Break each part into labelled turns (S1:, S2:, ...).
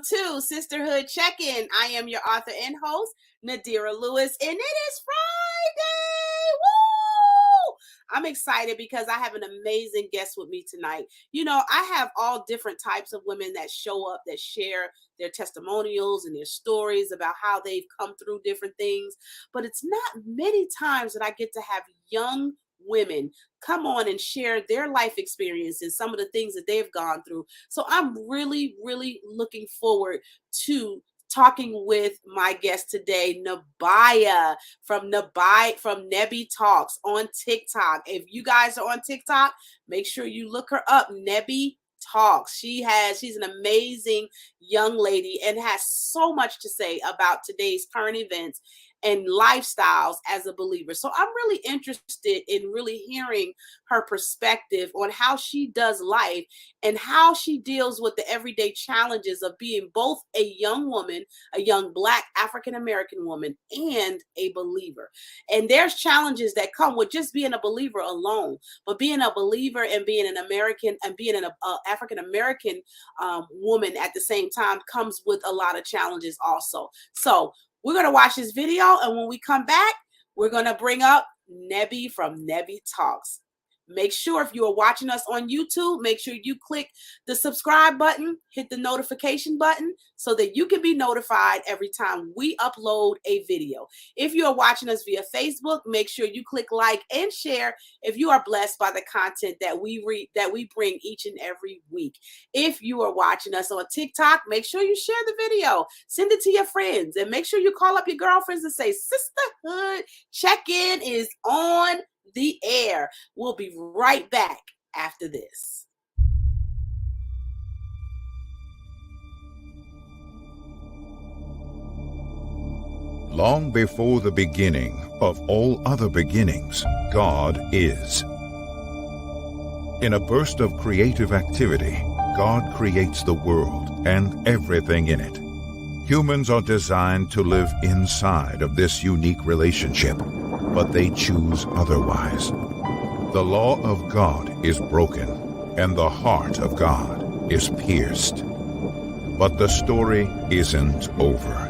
S1: to Sisterhood Checkin. I am your author and host, Nadira Lewis, and it is Friday. Woo! I'm excited because I have an amazing guest with me tonight. You know, I have all different types of women that show up, that share their testimonials and their stories about how they've come through different things. But it's not many times that I get to have young women come on and share their life experiences, some of the things that they've gone through. So I'm really looking forward to talking with my guest today, Nebiyah from Nebby Talks on TikTok. If you guys are on TikTok, make sure you look her up, Nebby Talks. She's an amazing young lady and has so much to say about today's current events and lifestyles as a believer. So I'm really interested in really hearing her perspective on how she does life and how she deals with the everyday challenges of being both a young woman, a young Black African-American woman, and a believer. And there's challenges that come with just being a believer alone, but being a believer and being an American and being an African-American woman at the same time comes with a lot of challenges also. So we're going to watch this video, and when we come back, we're going to bring up Nebby from Nebby Talks. Make sure if you are watching us on YouTube, make sure you click the subscribe button, hit the notification button so that you can be notified every time we upload a video. If you are watching us via Facebook, make sure you click like and share if you are blessed by the content that we bring each and every week. If you are watching us on TikTok, make sure you share the video, send it to your friends, and make sure you call up your girlfriends and say, Sisterhood Check-in is on the air. We'll be right back after this.
S2: Long before the beginning of all other beginnings, God is. In a burst of creative activity, God creates the world and everything in it. Humans are designed to live inside of this unique relationship, but they choose otherwise. The law of God is broken, and the heart of God is pierced. But the story isn't over.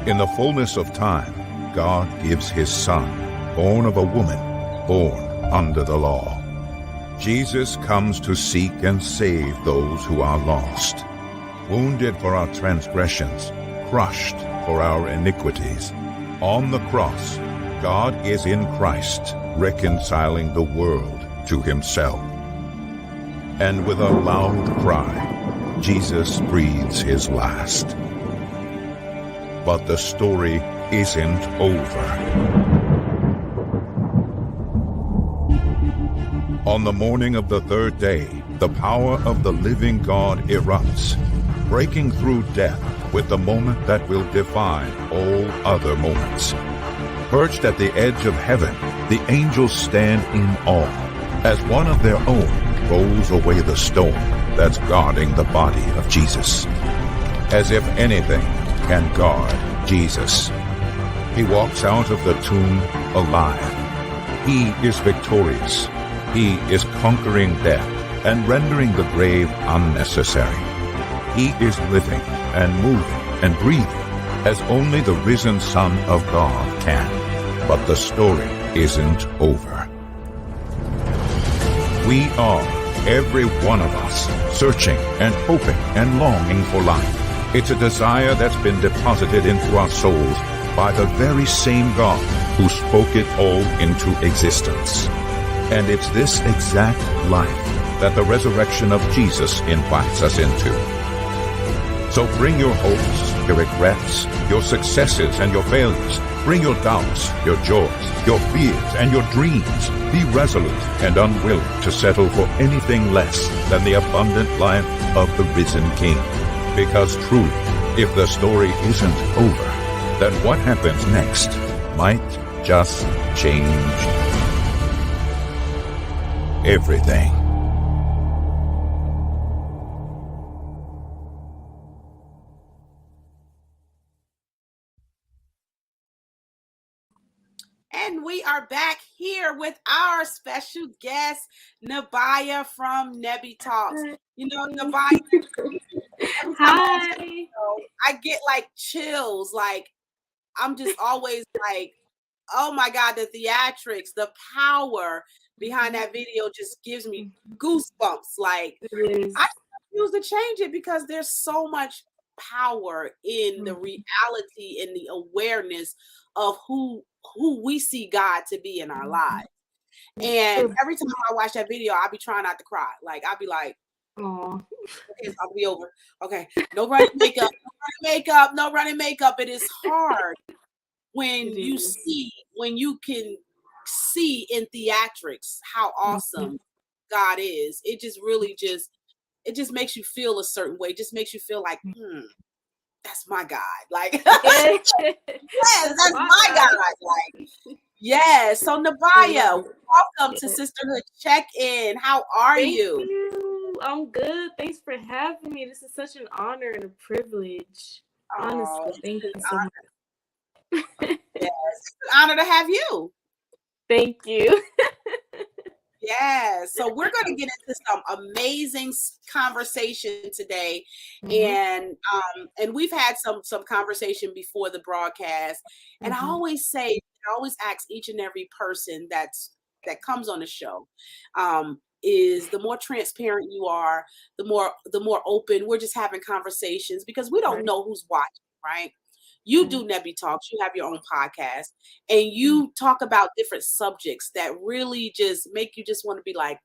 S2: In the fullness of time, God gives his Son, born of a woman, born under the law. Jesus comes to seek and save those who are lost, wounded for our transgressions, crushed for our iniquities. On the cross, God is in Christ, reconciling the world to himself. And with a loud cry, Jesus breathes his last. But the story isn't over. On the morning of the third day, the power of the living God erupts, breaking through death with the moment that will define all other moments. Perched at the edge of heaven, the angels stand in awe as one of their own rolls away the stone that's guarding the body of Jesus. As if anything can guard Jesus. He walks out of the tomb alive. He is victorious. He is conquering death and rendering the grave unnecessary. He is living and moving and breathing as only the risen Son of God can. But the story isn't over. We are, every one of us, searching and hoping and longing for life. It's a desire that's been deposited into our souls by the very same God who spoke it all into existence. And it's this exact life that the resurrection of Jesus invites us into. So bring your hopes, your regrets, your successes and your failures. Bring your doubts, your joys, your fears and your dreams. Be resolute and unwilling to settle for anything less than the abundant life of the risen King. Because truly, if the story isn't over, then what happens next might just change everything.
S1: And we are back here with our special guest, Nebiyah from Nebby Talks. You know, Nebiyah, every time
S3: Hi.
S1: I get like chills. Like, I'm just always like, oh my God, the theatrics, the power behind that video just gives me goosebumps. Like, I refuse to change it because there's so much power in the reality and the awareness of who we see God to be in our lives. And every time I watch that video, I'll be trying not to cry. Like, I'll be like,
S3: Aw.
S1: okay, it's about to be over. Okay, no running makeup, no running makeup. It is hard when when you can see in theatrics how awesome God is. It just really it just makes you feel a certain way. It just makes you feel like, that's my God. Like, yes, that's my God. Like, yes. So Nebiyah, welcome to Sisterhood Check-in. How are you?
S3: Thank you. I'm good. Thanks for having me. This is such an honor and a privilege. Honestly, thank you so much.
S1: Yes, it's an honor to have you.
S3: Thank you.
S1: Yes. So we're going to get into some amazing conversation today, and we've had some conversation before the broadcast. And I always ask each and every person that comes on the show, is the more transparent you are, the more open. We're just having conversations because we don't know who's watching, right? You do Nebby Talks. You have your own podcast, and you talk about different subjects that really just make you just want to be like,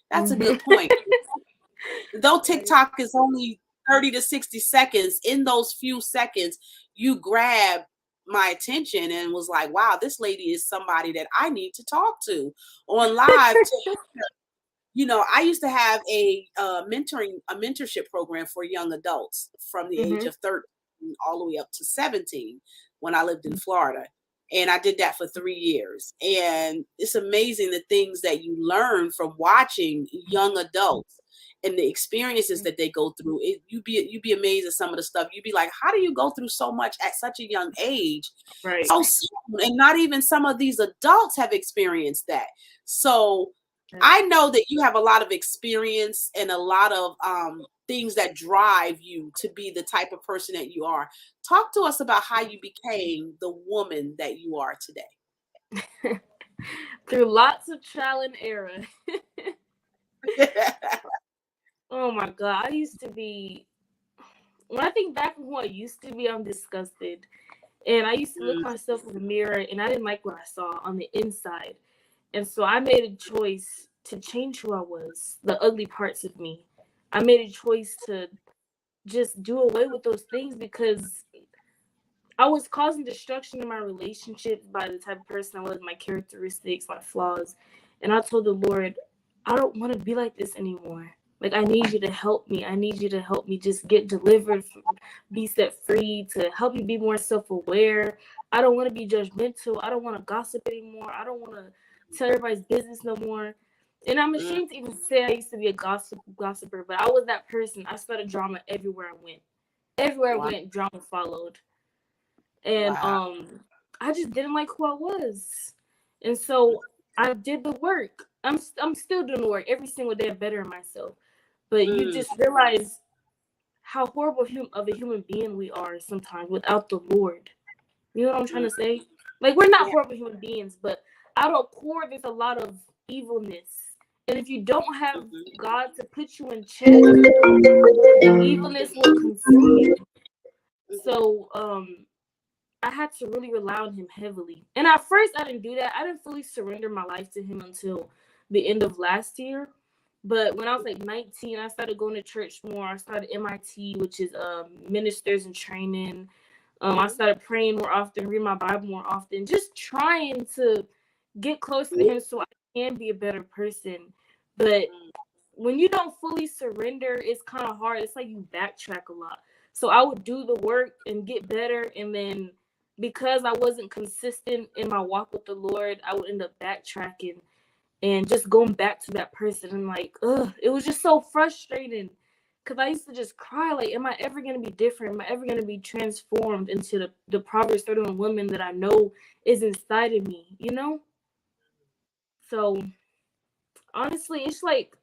S1: that's a good point. Though TikTok is only 30 to 60 seconds, in those few seconds, you grab my attention and was like, wow, this lady is somebody that I need to talk to on live. You know, I used to have a mentorship program for young adults from the age of 13 all the way up to 17 when I lived in Florida. And I did that for 3 years. And it's amazing the things that you learn from watching young adults and the experiences that they go through. You'd be amazed at some of the stuff. You'd be like, how do you go through so much at such a young age?
S3: Right.
S1: So soon? And not even some of these adults have experienced that. So I know that you have a lot of experience and a lot of things that drive you to be the type of person that you are. Talk to us about how you became the woman that you are today.
S3: Through lots of trial and error. Oh my God. I used to be, when I think back on who I used to be, I'm disgusted. And I used to look myself in the mirror and I didn't like what I saw on the inside. And so I made a choice to change who I was, the ugly parts of me. I made a choice to just do away with those things because I was causing destruction in my relationships by the type of person I was, my characteristics, my flaws. And I told the Lord, I don't want to be like this anymore. Like, I need you to help me. I need you to help me just get delivered, be set free, to help me be more self-aware. I don't want to be judgmental. I don't want to gossip anymore. I don't want to tell everybody's business no more. And I'm ashamed to even say I used to be a gossiper, but I was that person. I started drama everywhere I went. Everywhere I went, drama followed. And I just didn't like who I was. And so I did the work. I'm still doing the work every single day. I'm bettering myself. But you just realize how horrible of a human being we are sometimes without the Lord. You know what I'm trying to say? Like, we're not horrible human beings, but out of core, there's a lot of evilness. And if you don't have God to put you in check, the evilness will consume you. So, I had to really rely on him heavily. And at first, I didn't do that. I didn't fully surrender my life to him until the end of last year. But when I was like 19, I started going to church more. I started MIT, which is ministers in training. I started praying more often, reading my Bible more often, just trying to get close to him so I can be a better person. But when you don't fully surrender, it's kind of hard. It's like you backtrack a lot. So I would do the work and get better. And then because I wasn't consistent in my walk with the Lord, I would end up backtracking and just going back to that person. And like, it was just so frustrating Because I used to just cry, like, am I ever going to be different? Am I ever going to be transformed into the Proverbs 31 woman that I know is inside of me, you know? So, honestly, it's like,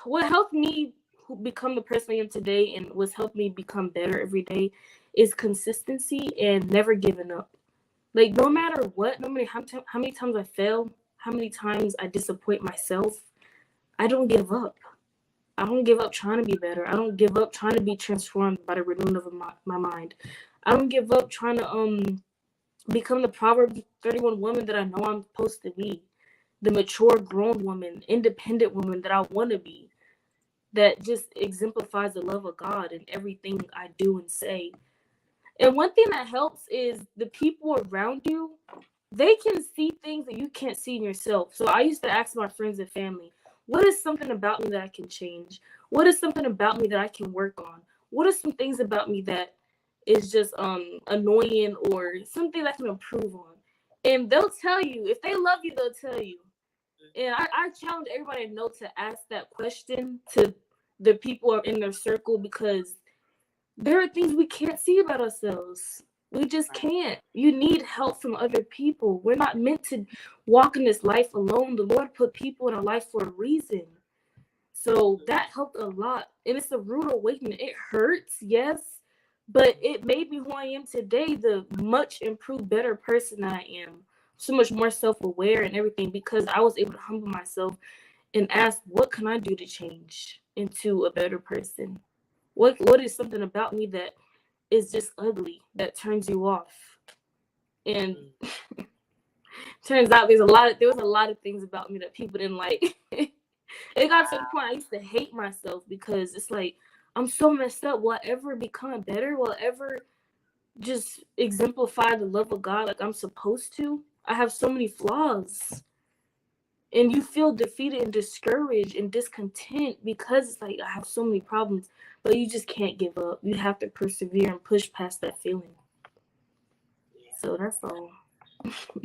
S3: what helped me become the person I am today and what's helped me become better every day is consistency and never giving up. Like, no matter what, no matter how many times I fail, how many times I disappoint myself, I don't give up. I don't give up trying to be better. I don't give up trying to be transformed by the renewing of my mind. I don't give up trying to become the Proverbs 31 woman that I know I'm supposed to be. The mature, grown woman, independent woman that I want to be. That just exemplifies the love of God in everything I do and say. And one thing that helps is the people around you, they can see things that you can't see in yourself. So I used to ask my friends and family, what is something about me that I can change? What is something about me that I can work on? What are some things about me that is just annoying or something that I can improve on? And they'll tell you. If they love you, they'll tell you. And I challenge everybody to know to ask that question to the people in their circle, because there are things we can't see about ourselves. We just can't. You need help from other people. We're not meant to walk in this life alone. The Lord put people in our life for a reason. So that helped a lot. And it's a rude awakening. It hurts, yes, but it made me who I am today, the much improved, better person that I am. So much more self-aware and everything, because I was able to humble myself and ask, what can I do to change into a better person? What is something about me that is just ugly, that turns you off? And turns out there was a lot of things about me that people didn't like. It got to the point I used to hate myself, because it's like, I'm so messed up. Will I ever become better? Will I ever just exemplify the love of God like I'm supposed to? I have so many flaws. And you feel defeated and discouraged and discontent because it's like, I have so many problems, but you just can't give up. You have to persevere and push past that feeling. So that's all.
S1: So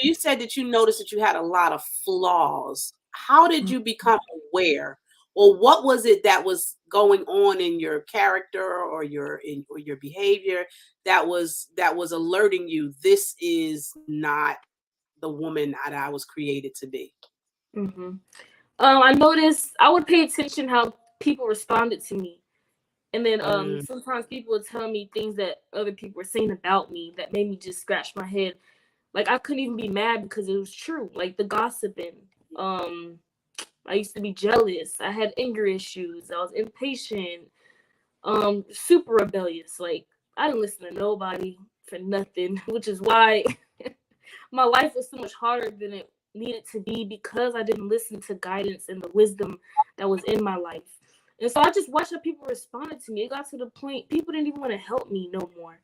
S1: you said that you noticed that you had a lot of flaws. How did you become aware? Or what was it that was going on in your character or your behavior that was alerting you this is not the woman that I was created to be?
S3: Mm-hmm. I noticed I would pay attention how people responded to me. And then sometimes people would tell me things that other people were saying about me that made me just scratch my head. Like, I couldn't even be mad because it was true. Like the gossiping. I used to be jealous. I had anger issues. I was impatient. Super rebellious. Like, I didn't listen to nobody for nothing, which is why my life was so much harder than it needed to be, because I didn't listen to guidance and the wisdom that was in my life. And so I just watched how people responded to me. It got to the point people didn't even want to help me no more.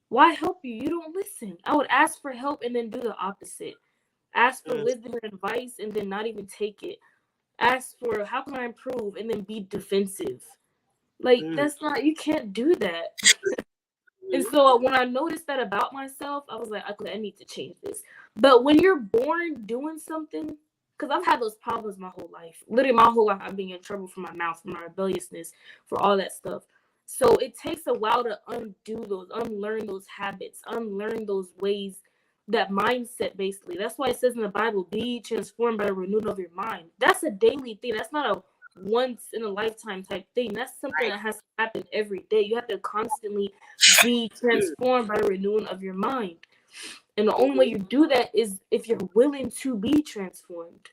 S3: Why help you? You don't listen. I would ask for help and then do the opposite. Ask for wisdom and advice and then not even take it. Ask for how can I improve and then be defensive. Like, that's not, you can't do that. And so when I noticed that about myself, I was like, okay, I need to change this. But when you're born doing something, because I've had those problems my whole life. Literally my whole life, I've been in trouble for my mouth, for my rebelliousness, for all that stuff. So it takes a while to unlearn those habits, unlearn those ways, that mindset, basically. That's why it says in the Bible, be transformed by the renewal of your mind. That's a daily thing. That's not a once in a lifetime type thing. That's something that has to happen every day. You have to constantly be transformed by the renewing of your mind. And the only way you do that is if you're willing to be transformed.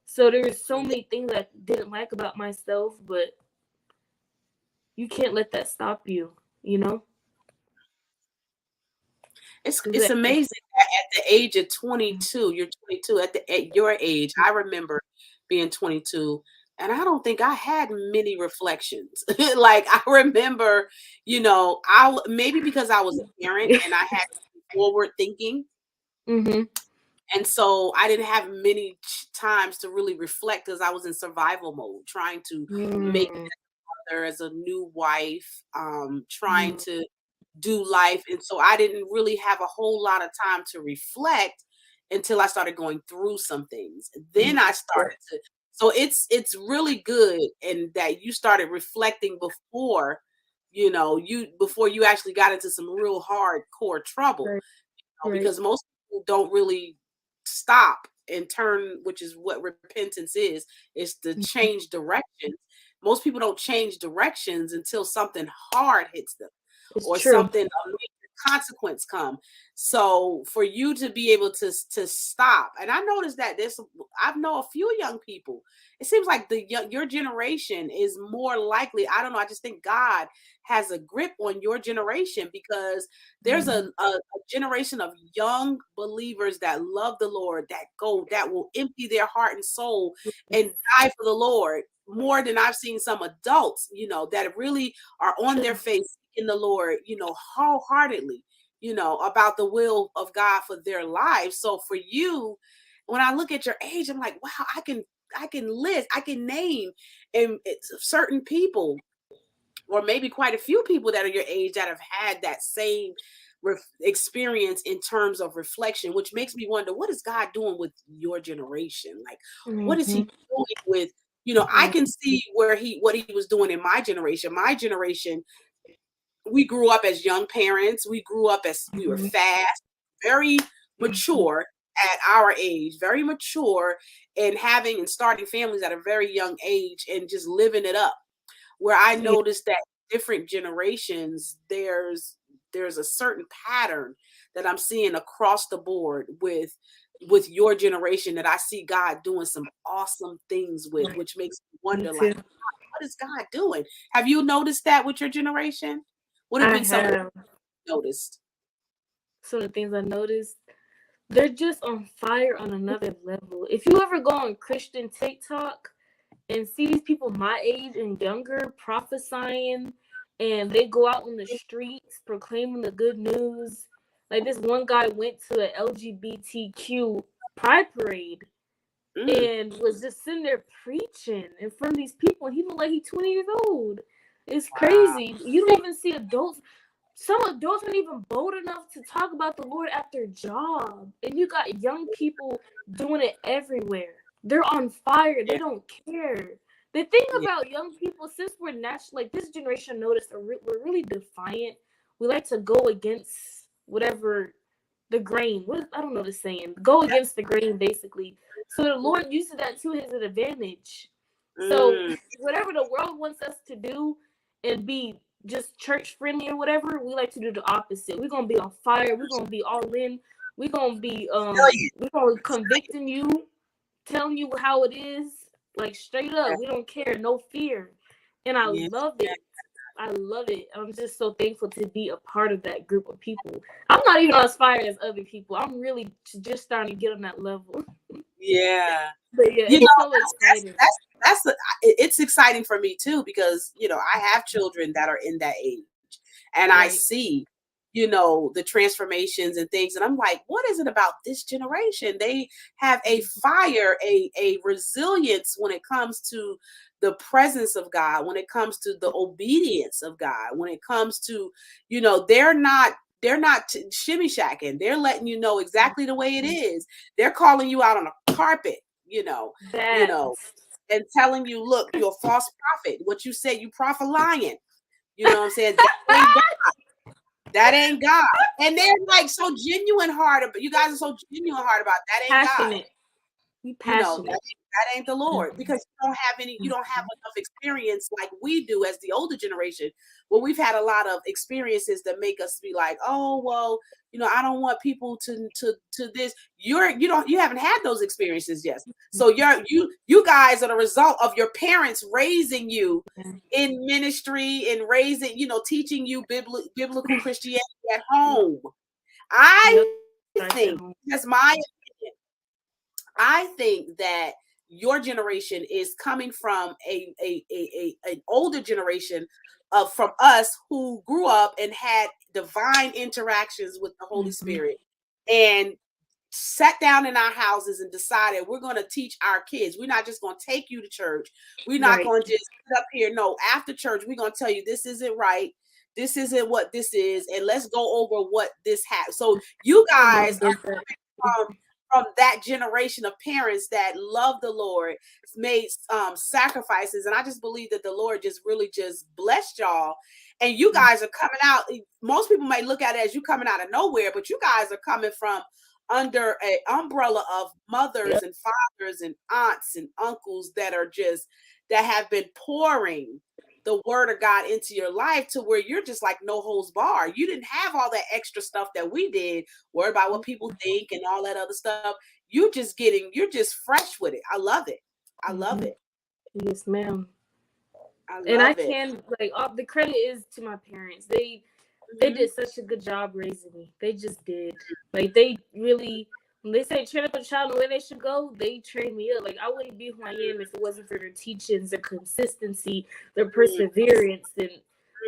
S3: So there's so many things I didn't like about myself, but you can't let that stop you, you know?
S1: It's amazing that at the age of 22, you're 22, at your age, I remember being 22, and I don't think I had many reflections. Like, I remember, maybe because I was a parent and I had forward thinking.
S3: Mm-hmm.
S1: And so I didn't have many times to really reflect because I was in survival mode, trying to make it as a new wife, trying to do life. And so I didn't really have a whole lot of time to reflect until I started going through some things. Then I started So it's really good, and that you started reflecting before, before you actually got into some real hardcore trouble,
S3: Right. Right.
S1: because most people don't really stop and turn, which is what repentance is to
S3: Mhm.
S1: change directions. Most people don't change directions until something hard hits them,
S3: It's
S1: or
S3: true.
S1: something, a major consequence come. So for you to be able to stop, and I noticed that I know a few young people. It seems like your generation is more likely. I don't know. I just think God has a grip on your generation, because there's
S3: Mhm.
S1: a generation of young believers that love the Lord, that will empty their heart and soul and die for the Lord more than I've seen some adults, that really are on their
S3: True.
S1: face in the Lord, wholeheartedly, about the will of God for their lives. So for you, when I look at your age, I'm like, wow, I can name, and it's certain people, or maybe quite a few people that are your age, that have had that same experience in terms of reflection, which makes me wonder, what is God doing with your generation? Like, what is he
S3: Mhm.
S1: doing with, I
S3: Right.
S1: can see what he was doing in my generation. My generation, we grew up as young parents. We grew up as, we were
S3: Mhm.
S1: fast, very
S3: Mhm.
S1: mature at our age, very mature, and having and starting families at a very young age, and just living it up. Where I
S3: Yeah.
S1: noticed that different generations, there's a certain pattern that I'm seeing across the board with your generation, that I see God doing some awesome things with, which makes me
S3: Me
S1: wonder, like,
S3: too.
S1: what is God doing? Have you noticed that with your generation? What have
S3: I
S1: been some of the
S3: have.
S1: things you noticed?
S3: Some of the things I noticed, they're just on fire on another level. If you ever go on Christian TikTok and see these people my age and younger prophesying, and they go out on the streets proclaiming the good news. Like this one guy went to an LGBTQ pride parade
S1: Mm,
S3: and was just sitting there preaching in front of these people. And he looked like he's 20 years old. It's
S1: wow.
S3: crazy. You don't even see adults. Some adults aren't even bold enough to talk about the Lord at their job. And you got young people doing it everywhere. They're on fire. They
S1: Yeah,
S3: don't care. The thing
S1: yeah,
S3: about young people, since we're natural, like this generation noticed, we're really defiant. We like to go against whatever the grain. I don't know the saying. Go against the grain, basically. So the Lord uses that to his advantage. So
S1: mm,
S3: whatever the world wants us to do and be just church friendly or whatever, we like to do the opposite. We're gonna be on fire. We're gonna be all in. We're gonna convicting you, telling you how it is, like straight up. We don't care, no fear, and I
S1: yeah.
S3: love it. I love it. I'm just so thankful to be a part of that group of people. I'm not even as fire as other people. I'm really just starting to get on that level.
S1: Yeah.
S3: But yeah,
S1: You know,
S3: it's so
S1: that's
S3: exciting.
S1: it's exciting for me too, because I have children that are in that age, and I
S3: Right.
S1: see the transformations and things, and I'm like, what is it about this generation? They have a fire, a resilience when it comes to the presence of God, when it comes to the obedience of God, when it comes to they're not shimmy shacking. They're letting you know exactly the way it is. They're calling you out on a carpet, you know, you
S3: That.
S1: know, and telling you, look, you're a false prophet. What you said, you prophet lying. You know what I'm saying? That ain't God. That ain't God. And they're like so genuine heart, but you guys are so genuine heart about that ain't God.
S3: Passionate. Be
S1: That
S3: passionate.
S1: ain't the Lord,
S3: Mhm.
S1: because you don't have enough experience like we do as the older generation. Well, we've had a lot of experiences that make us be like, oh well, I don't want people to this. You haven't had those experiences yet. So you guys are the result of your parents raising you in ministry and raising, teaching you biblical Christianity at home.
S3: Yep.
S1: I
S3: Starts at
S1: think
S3: home.
S1: that's my opinion. I think that your generation is coming from an older generation of from us who grew up and had divine interactions with the Holy
S3: Mhm.
S1: Spirit, and sat down in our houses and decided we're going to teach our kids. We're not just going to take you to church. We're not
S3: Right.
S1: going to just sit up here. No, after church, we're going to tell you this isn't right. This isn't what this is, and let's go over what this has. So you
S3: My
S1: guys
S3: mom
S1: are
S3: did that.
S1: from from that generation of parents that love the Lord, made sacrifices. And I just believe that the Lord just really just blessed y'all. And you guys are coming out. Most people may look at it as you coming out of nowhere, but you guys are coming from under an umbrella of mothers and fathers and aunts and uncles that are just, that have been pouring the word of God into your life to where you're just like no holds bar. You didn't have all that extra stuff that we did, worried about what people think and all that other stuff. You're just fresh with it. I love it. I love it.
S3: Yes, ma'am.
S1: I
S3: And I
S1: love it.
S3: can, like, all the credit is to my parents. They did such a good job raising me. They just did. Like, they really, when they say train up a child the way they should go, they trained me up. Like, I wouldn't be who I am if it wasn't for their teachings, their consistency, their perseverance, and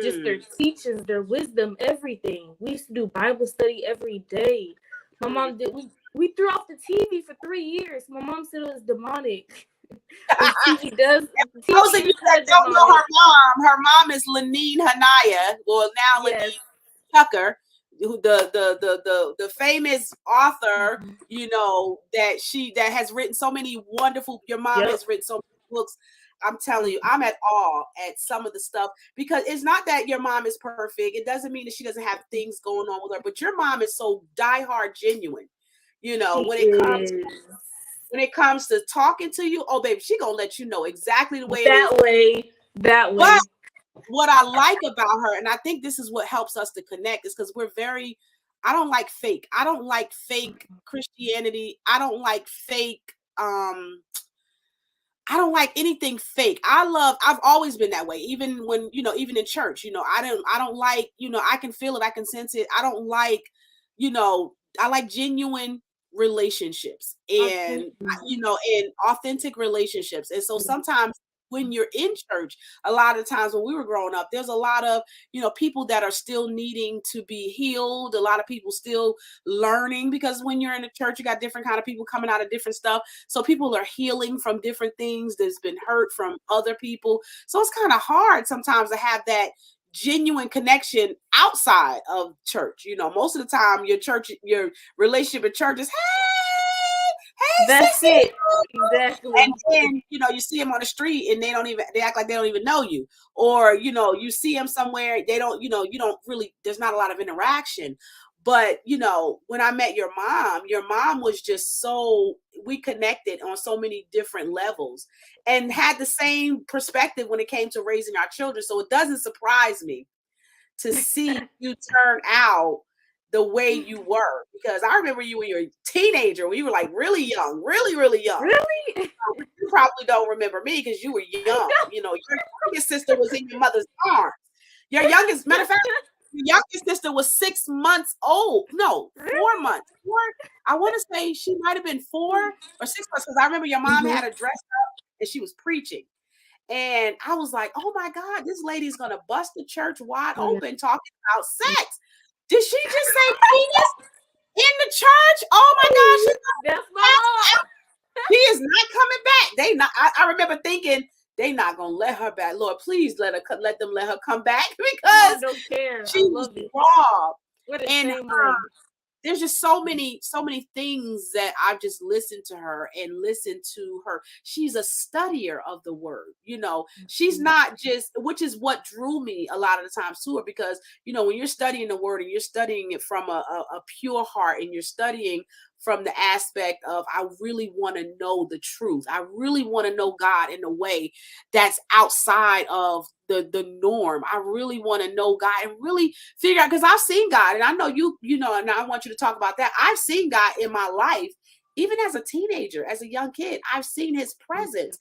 S3: just their teachings, their wisdom, everything. We used to do Bible study every day. My mom did. We threw off the TV for 3 years. My mom said it was demonic. TV does.
S1: Those of you that don't know her mom is Nebiyah Hanniah, or now Nebiyah Tucker, the famous author, you know, that has written so many wonderful. Your mom has written so many books. I'm telling you, I'm at awe at some of the stuff, because it's not that your mom is perfect. It doesn't mean that she doesn't have things going on with her, but your mom is so diehard genuine. You know, when it comes to talking to you, oh baby, she gonna let you know exactly the way
S3: that way.
S1: But what I like about her, and I think this is what helps us to connect, is because I don't like fake. I don't like fake Christianity. I don't like fake. I don't like anything fake. I've always been that way. Even when, even in church, I don't like, I can feel it. I can sense it. I don't like, I like genuine relationships and, and authentic relationships. And so sometimes when you're in church, a lot of times when we were growing up, there's a lot of, people that are still needing to be healed. A lot of people still learning, because when you're in a church, you got different kind of people coming out of different stuff. So people are healing from different things that's been hurt from other people. So it's kind of hard sometimes to have that genuine connection outside of church. Most of the time your relationship in church is, hey,
S3: that's it. Exactly.
S1: And then, you see them on the street and they act like they don't even know you. Or, you see them somewhere, they don't, you don't really, there's not a lot of interaction. But, when I met your mom was just we connected on so many different levels and had the same perspective when it came to raising our children. So it doesn't surprise me to see you turn out the way you were, because I remember you when you were a teenager, when you were like really young, really, really young.
S3: Really?
S1: You probably don't remember me because you were young. Your youngest sister was in your mother's arms. Your youngest, matter of fact, your youngest sister was 6 months old. No, 4 months. I want to say she might have been 4 or 6 months, because I remember your mom had her dressed up and she was preaching. And I was like, oh my God, this lady's going to bust the church wide open talking about sex. Did she just say penis in the church? Oh my gosh.
S3: That's my mom.
S1: She is not coming back. I remember thinking, they not going to let her back. Lord, please let her come back, because
S3: I don't care.
S1: She was raw. And there's just so many things that I've just listened to her. She's a studier of the word. She's not just, which is what drew me a lot of the times to her, because, when you're studying the word and you're studying it from a pure heart, and you're studying from the aspect of, I really want to know the truth. I really want to know God in a way that's outside of the norm. I really want to know God and really figure out, because I've seen God, and I know and I want you to talk about that. I've seen God in my life, even as a teenager, as a young kid. I've seen his presence.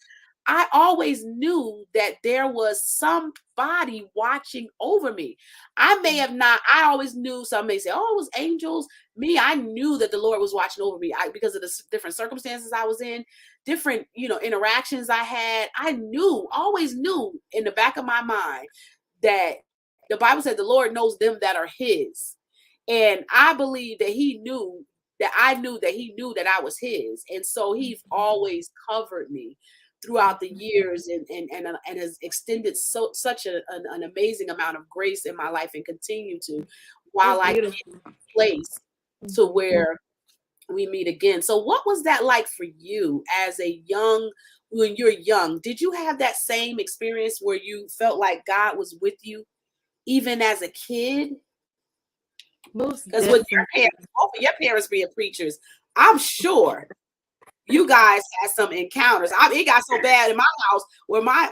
S1: I always knew that there was somebody watching over me. I always knew. Some may say, oh, it was angels. Me, I knew that the Lord was watching over me because of the different circumstances I was in, different, interactions I had. I always knew in the back of my mind that the Bible said the Lord knows them that are his. And I believe that he knew that I knew that he knew that I was his. And so he's always covered me throughout the years, and has extended such an amazing amount of grace in my life, and continue to, while I get to a place to where we meet again. So what was that like for you as a young when you're young? Did you have that same experience where you felt like God was with you even as a kid?
S3: Most
S1: Because with your
S3: definitely.
S1: parents, both of your parents being preachers, I'm sure you guys had some encounters. It got so bad in my house where my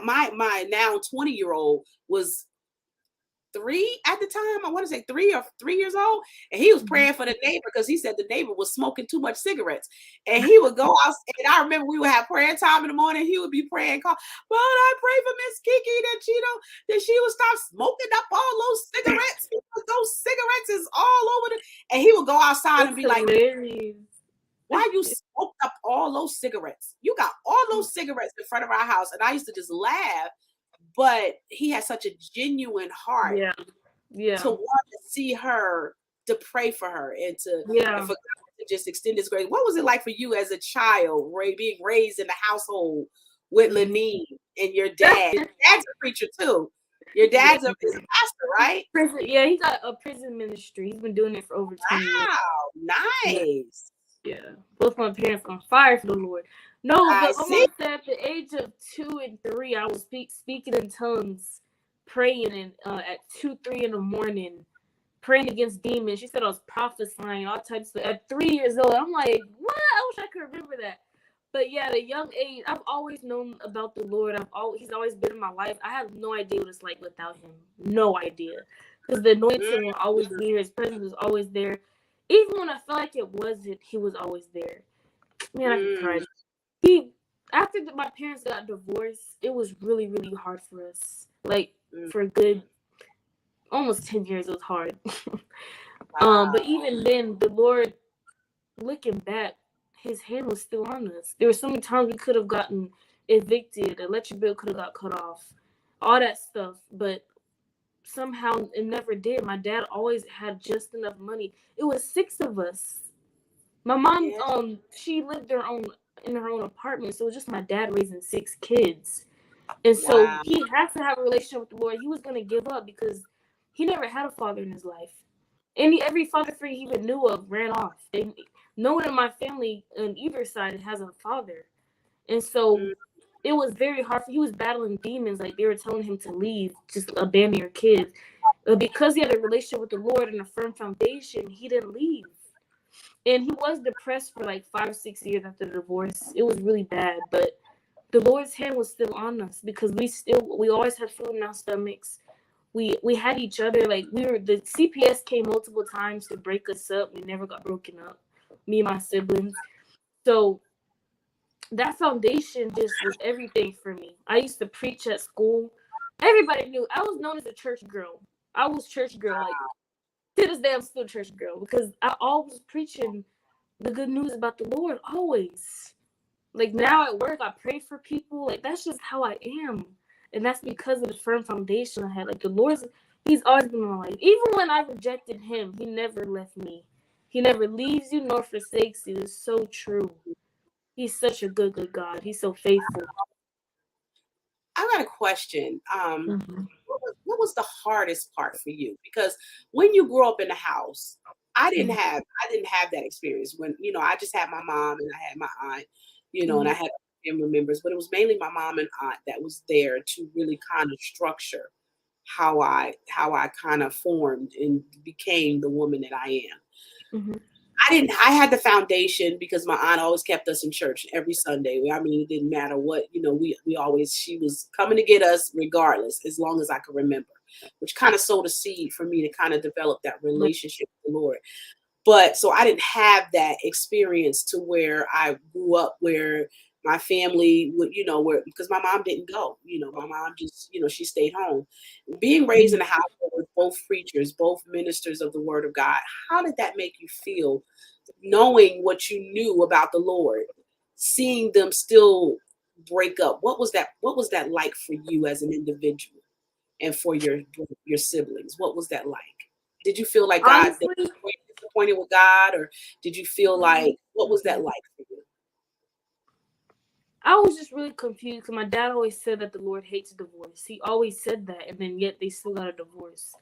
S1: now 20-year-old was 3 at the time. I want to say 3 years old, and he was praying for the neighbor because he said the neighbor was smoking too much cigarettes. And he would go out, and I remember we would have prayer time in the morning. He would be praying, call, but I pray for Miss Kiki that she would stop smoking up all those cigarettes because those cigarettes is all over and he would go outside and
S3: It's
S1: be like,
S3: hilarious.
S1: why you smoked up all those cigarettes? You got all those cigarettes in front of our house. And I used to just laugh, but he had such a genuine heart
S3: Yeah. Yeah.
S1: to want to see her, to pray for her, and
S3: Yeah.
S1: for God to just extend His grace. What was it like for you as a child, being raised in the household with Lenine and your dad? Your dad's a preacher too. Your dad's a pastor, right?
S3: Prison, yeah, he got a prison ministry. He's been doing it for over 10 years.
S1: Wow, nice.
S3: Yeah. Both my parents on fire for the Lord. No, but my mom said at the age of 2 and 3, I was speaking in tongues, praying, and at 2, 3 in the morning, praying against demons. She said I was prophesying, all types of at 3 years old. I'm like, what? I wish I could remember that. But yeah, at a young age, I've always known about the Lord. He's always been in my life. I have no idea what it's like without him. No idea. Because the anointing will always be here. His presence was always there. Even when I felt like it wasn't, he was always there. Man, I could cry. After my parents got divorced, it was really, really hard for us. Like, for a good almost 10 years, it was hard. But even then, the Lord, looking back, his hand was still on us. There were so many times we could have gotten evicted, electric bill could have got cut off, all that stuff, but somehow it never did. My dad always had just enough money. It was 6 of us. My mom, she lived in her own apartment, so it was just my dad raising 6 kids. And so he has to have a relationship with the Lord. He was going to give up because he never had a father in his life. Every father figure he even knew of ran off. No one in my family on either side has a father. And so it was very hard. He was battling demons. Like, they were telling him to leave, just abandon your kids. But because he had a relationship with the Lord and a firm foundation, he didn't leave. And he was depressed for like 5 or 6 years after the divorce. It was really bad. But the Lord's hand was still on us because we always had food in our stomachs. We had each other. Like, the CPS came multiple times to break us up. We never got broken up, me and my siblings. So that foundation just was everything for me. I used to preach at school. Everybody knew I was known as a church girl. I was church girl. Like, to this day, I'm still church girl because I always preaching the good news about the Lord, always. Like, now at work, I pray for people. Like, that's just how I am. And that's because of the firm foundation I had. Like, the Lord's, he's always been in my life. Even when I rejected him, he never left me. He never leaves you nor forsakes you. It's so true. He's such a good, good God. He's so faithful.
S1: I got a question. What was the hardest part for you? Because when you grew up in the house, I didn't have that experience. When, I just had my mom and I had my aunt, and I had family members, but it was mainly my mom and aunt that was there to really kind of structure how I kind of formed and became the woman that I am. I had the foundation because my aunt always kept us in church every Sunday. I mean, it didn't matter what, she was coming to get us regardless, as long as I could remember, which kind of sowed a seed for me to kind of develop that relationship with the Lord. But so I didn't have that experience to where I grew up where my family would, because my mom didn't go, my mom just, she stayed home. Being raised in a household with both preachers, both ministers of the word of God, how did that make you feel, knowing what you knew about the Lord, seeing them still break up? What was that like for you as an individual and for your siblings? What was that like? Did you feel like God,
S3: Honestly,
S1: disappointed with God, or did you feel like, what was that like for you?
S3: I was just really confused because my dad always said that the Lord hates divorce. He always said that, and then yet they still got a divorce.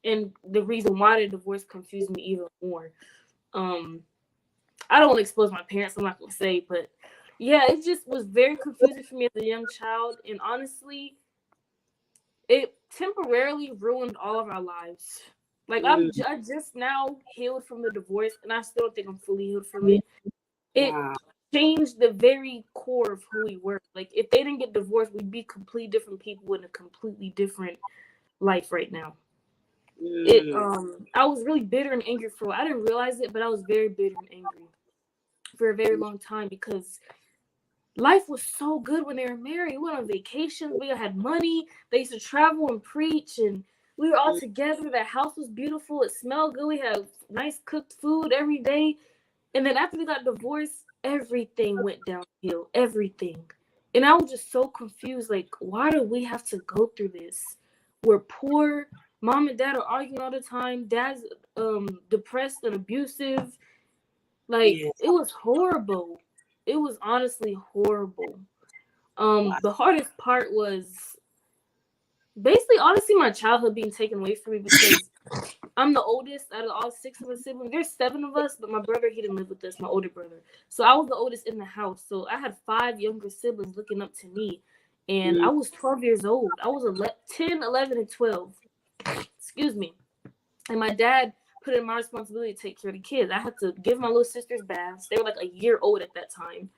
S3: And the reason why the divorce confused me even more. I don't want to expose my parents. I'm not gonna say, but yeah, it just was very confusing for me as a young child, and honestly, it temporarily ruined all of our lives. Like I just now healed from the divorce, and I still don't think I'm fully healed from it. It
S1: Wow.
S3: changed the very core of who we were. Like if they didn't get divorced, we'd be completely different people in a completely different life right now. It I was really bitter and angry for I didn't realize it, but I was very bitter and angry for a very long time because life was so good when they were married. We went on vacations, we had money, they used to travel and preach, and we were all together. The house was beautiful, it smelled good, we had nice cooked food every day. And then after we got divorced, everything went downhill. Everything. And I was just so confused. Like, why do we have to go through this? We're poor. Mom and dad are arguing all the time. Dad's depressed and abusive. Like,
S1: Yeah.
S3: it was horrible. It was honestly horrible.
S1: Wow.
S3: The hardest part was basically honestly my childhood being taken away from me because I'm the oldest out of all 6 of us siblings. There's 7 of us, but my brother, he didn't live with us, my older brother. So I was the oldest in the house. So I had 5 younger siblings looking up to me. And I was 12 years old. I was 10, 11, and 12. Excuse me. And my dad put it in my responsibility to take care of the kids. I had to give my little sisters baths. They were like a year old at that time.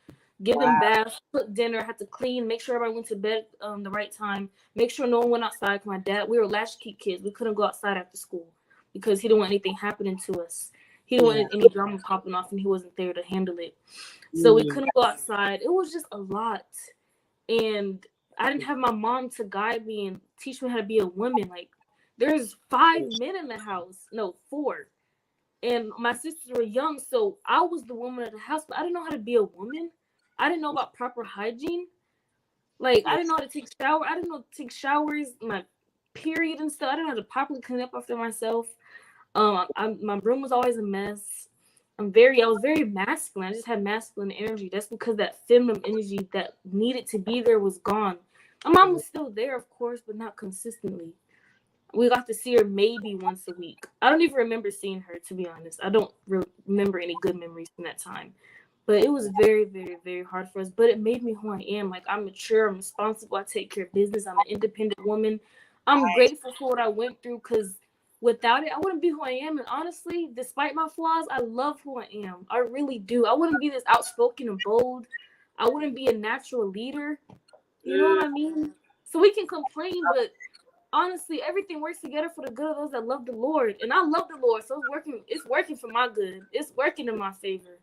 S3: Give them baths, cook dinner, had to clean, make sure everybody went to bed the right time, make sure no one went outside. My dad, we were latchkey kids. We couldn't go outside after school because he didn't want anything happening to us. He didn't want any drama popping off, and he wasn't there to handle it. So we couldn't go outside. It was just a lot. And I didn't have my mom to guide me and teach me how to be a woman. Like, there's 5 men in the house. No, 4. And my sisters were young, so I was the woman of the house, but I didn't know how to be a woman. I didn't know about proper hygiene. Like, I didn't know how to take shower. I didn't know to take showers, my period and stuff. I didn't know how to properly clean up after myself. My room was always a mess. I was very masculine. I just had masculine energy. That's because that feminine energy that needed to be there was gone. My mom was still there, of course, but not consistently. We got to see her maybe once a week. I don't even remember seeing her, to be honest. I don't remember any good memories from that time. But it was very, very, very hard for us. But it made me who I am. Like, I'm mature. I'm responsible. I take care of business. I'm an independent woman. I'm grateful for what I went through because without it, I wouldn't be who I am. And honestly, despite my flaws, I love who I am. I really do. I wouldn't be this outspoken and bold. I wouldn't be a natural leader. You know what I mean? So we can complain, but honestly, everything works together for the good of those that love the Lord. And I love the Lord, so it's working for my good. It's working in my favor.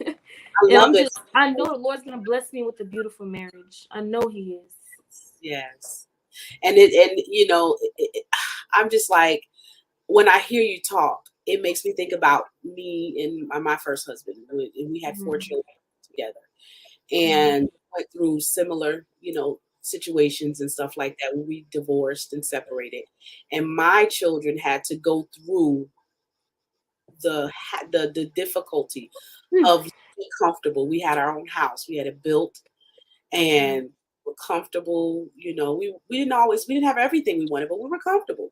S1: I love it.
S3: I know the Lord's gonna bless me with a beautiful marriage. I know He is.
S1: Yes. And I'm just like, when I hear you talk, it makes me think about me and my first husband. And we had 4 children together and went through similar, situations and stuff like that when we divorced and separated. And my children had to go through the difficulty of being comfortable. We had our own house. We had it built and we're comfortable. We didn't have everything we wanted, but we were comfortable,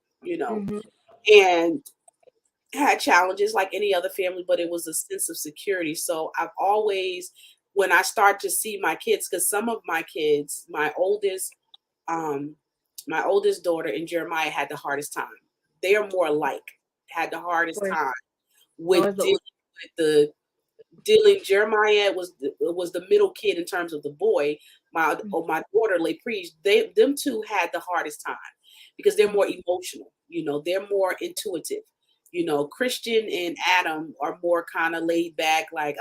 S1: and had challenges like any other family, but it was a sense of security. So I've always, when I start to see my kids, because some of my kids, my oldest daughter and Jeremiah had the hardest time. They are more alike, had the hardest time with dealing. Jeremiah was the middle kid in terms of the boy. My daughter, Preach, them two had the hardest time because they're more emotional. They're more intuitive. Christian and Adam are more kind of laid back, like,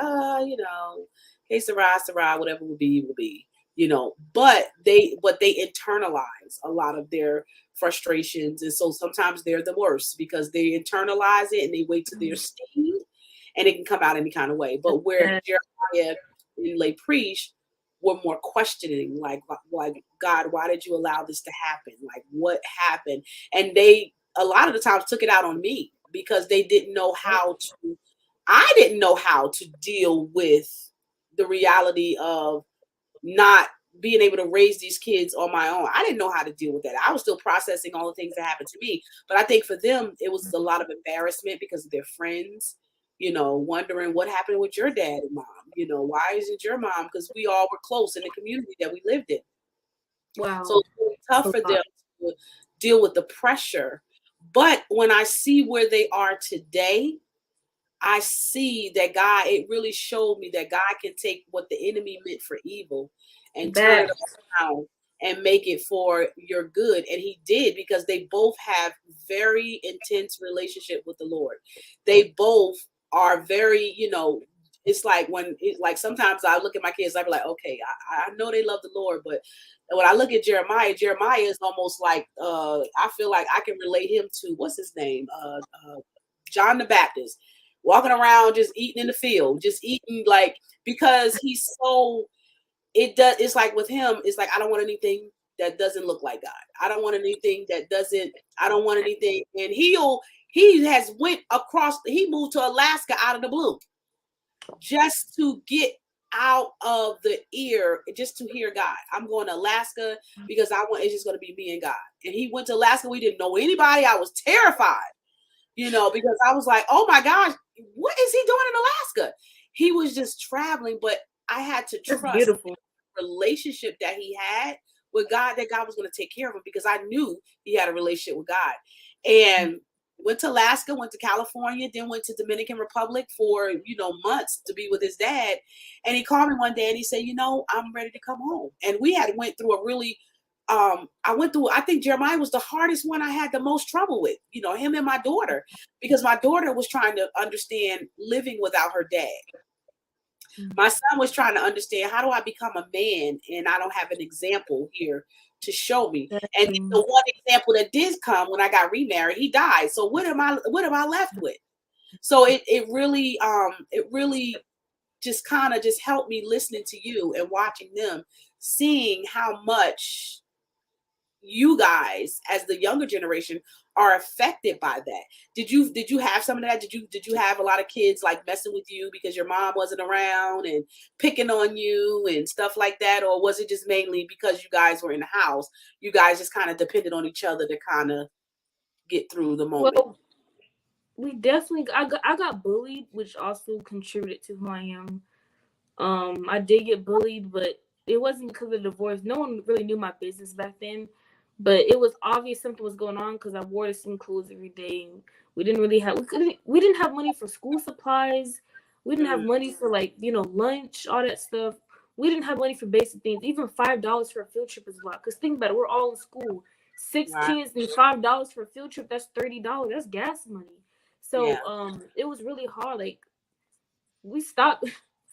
S1: hey, Sarah, whatever will be. But they internalize a lot of their frustrations, and so sometimes they're the worst because they internalize it and they wait till they're steamed, and it can come out any kind of way. But where Jeremiah and Lay Preach were more questioning, like God, why did you allow this to happen? Like, what happened? And they a lot of the times took it out on me because they didn't know how to. I didn't know how to deal with the reality of not being able to raise these kids on my own. I didn't know how to deal with that. I was still processing all the things that happened to me. But I think for them, it was a lot of embarrassment because of their friends, wondering what happened with your dad and mom. Why isn't your mom? Because we all were close in the community that we lived in.
S3: Wow.
S1: So it's really tough for them to deal with the pressure. But when I see where they are today, I see that God, it really showed me that God can take what the enemy meant for evil and turn it around and make it for your good. And he did, because they both have very intense relationship with the Lord. They both are very, it's like sometimes I look at my kids, I be like, okay, I know they love the Lord, but when I look at Jeremiah is almost like, I feel like I can relate him to, what's his name? John the Baptist, walking around just eating in the field, just eating, like, because he's so, it's like with him, it's like, I don't want anything that doesn't look like God. I don't want anything that doesn't, I don't want anything. And he moved to Alaska out of the blue just to get out of the ear, just to hear God. I'm going to Alaska because it's just going to be me and God. And he went to Alaska. We didn't know anybody. I was terrified. Because I was like, oh my gosh, what is he doing in Alaska? He was just traveling, but I had to trust the relationship that he had with God, that God was going to take care of him, because I knew he had a relationship with God. And went to Alaska, went to California, then went to Dominican Republic for, months to be with his dad. And he called me one day and he said, I'm ready to come home. And we had went through a really, I think Jeremiah was the hardest one I had the most trouble with, him and my daughter, because my daughter was trying to understand living without her dad. My son was trying to understand, how do I become a man and I don't have an example here to show me. And the one example that did come when I got remarried, he died. So what am I left with? So it really just kind of just helped me listening to you and watching them, seeing how much you guys as the younger generation are affected by that. Did you have some of that? Did you have a lot of kids like messing with you because your mom wasn't around and picking on you and stuff like that? Or was it just mainly because you guys were in the house, you guys just kind of depended on each other to kind of get through the moment?
S3: Well, we definitely, I got bullied, which also contributed to who I am. I did get bullied, but it wasn't because of the divorce. No one really knew my business back then, but it was obvious something was going on because I wore the same clothes every day. And we didn't have money for school supplies. We didn't have money for lunch, all that stuff. We didn't have money for basic things. Even $5 for a field trip is a lot. Cause think about it, we're all in school. 6 kids and $5 for a field trip. That's $30. That's gas money. So it was really hard. Like, we stopped.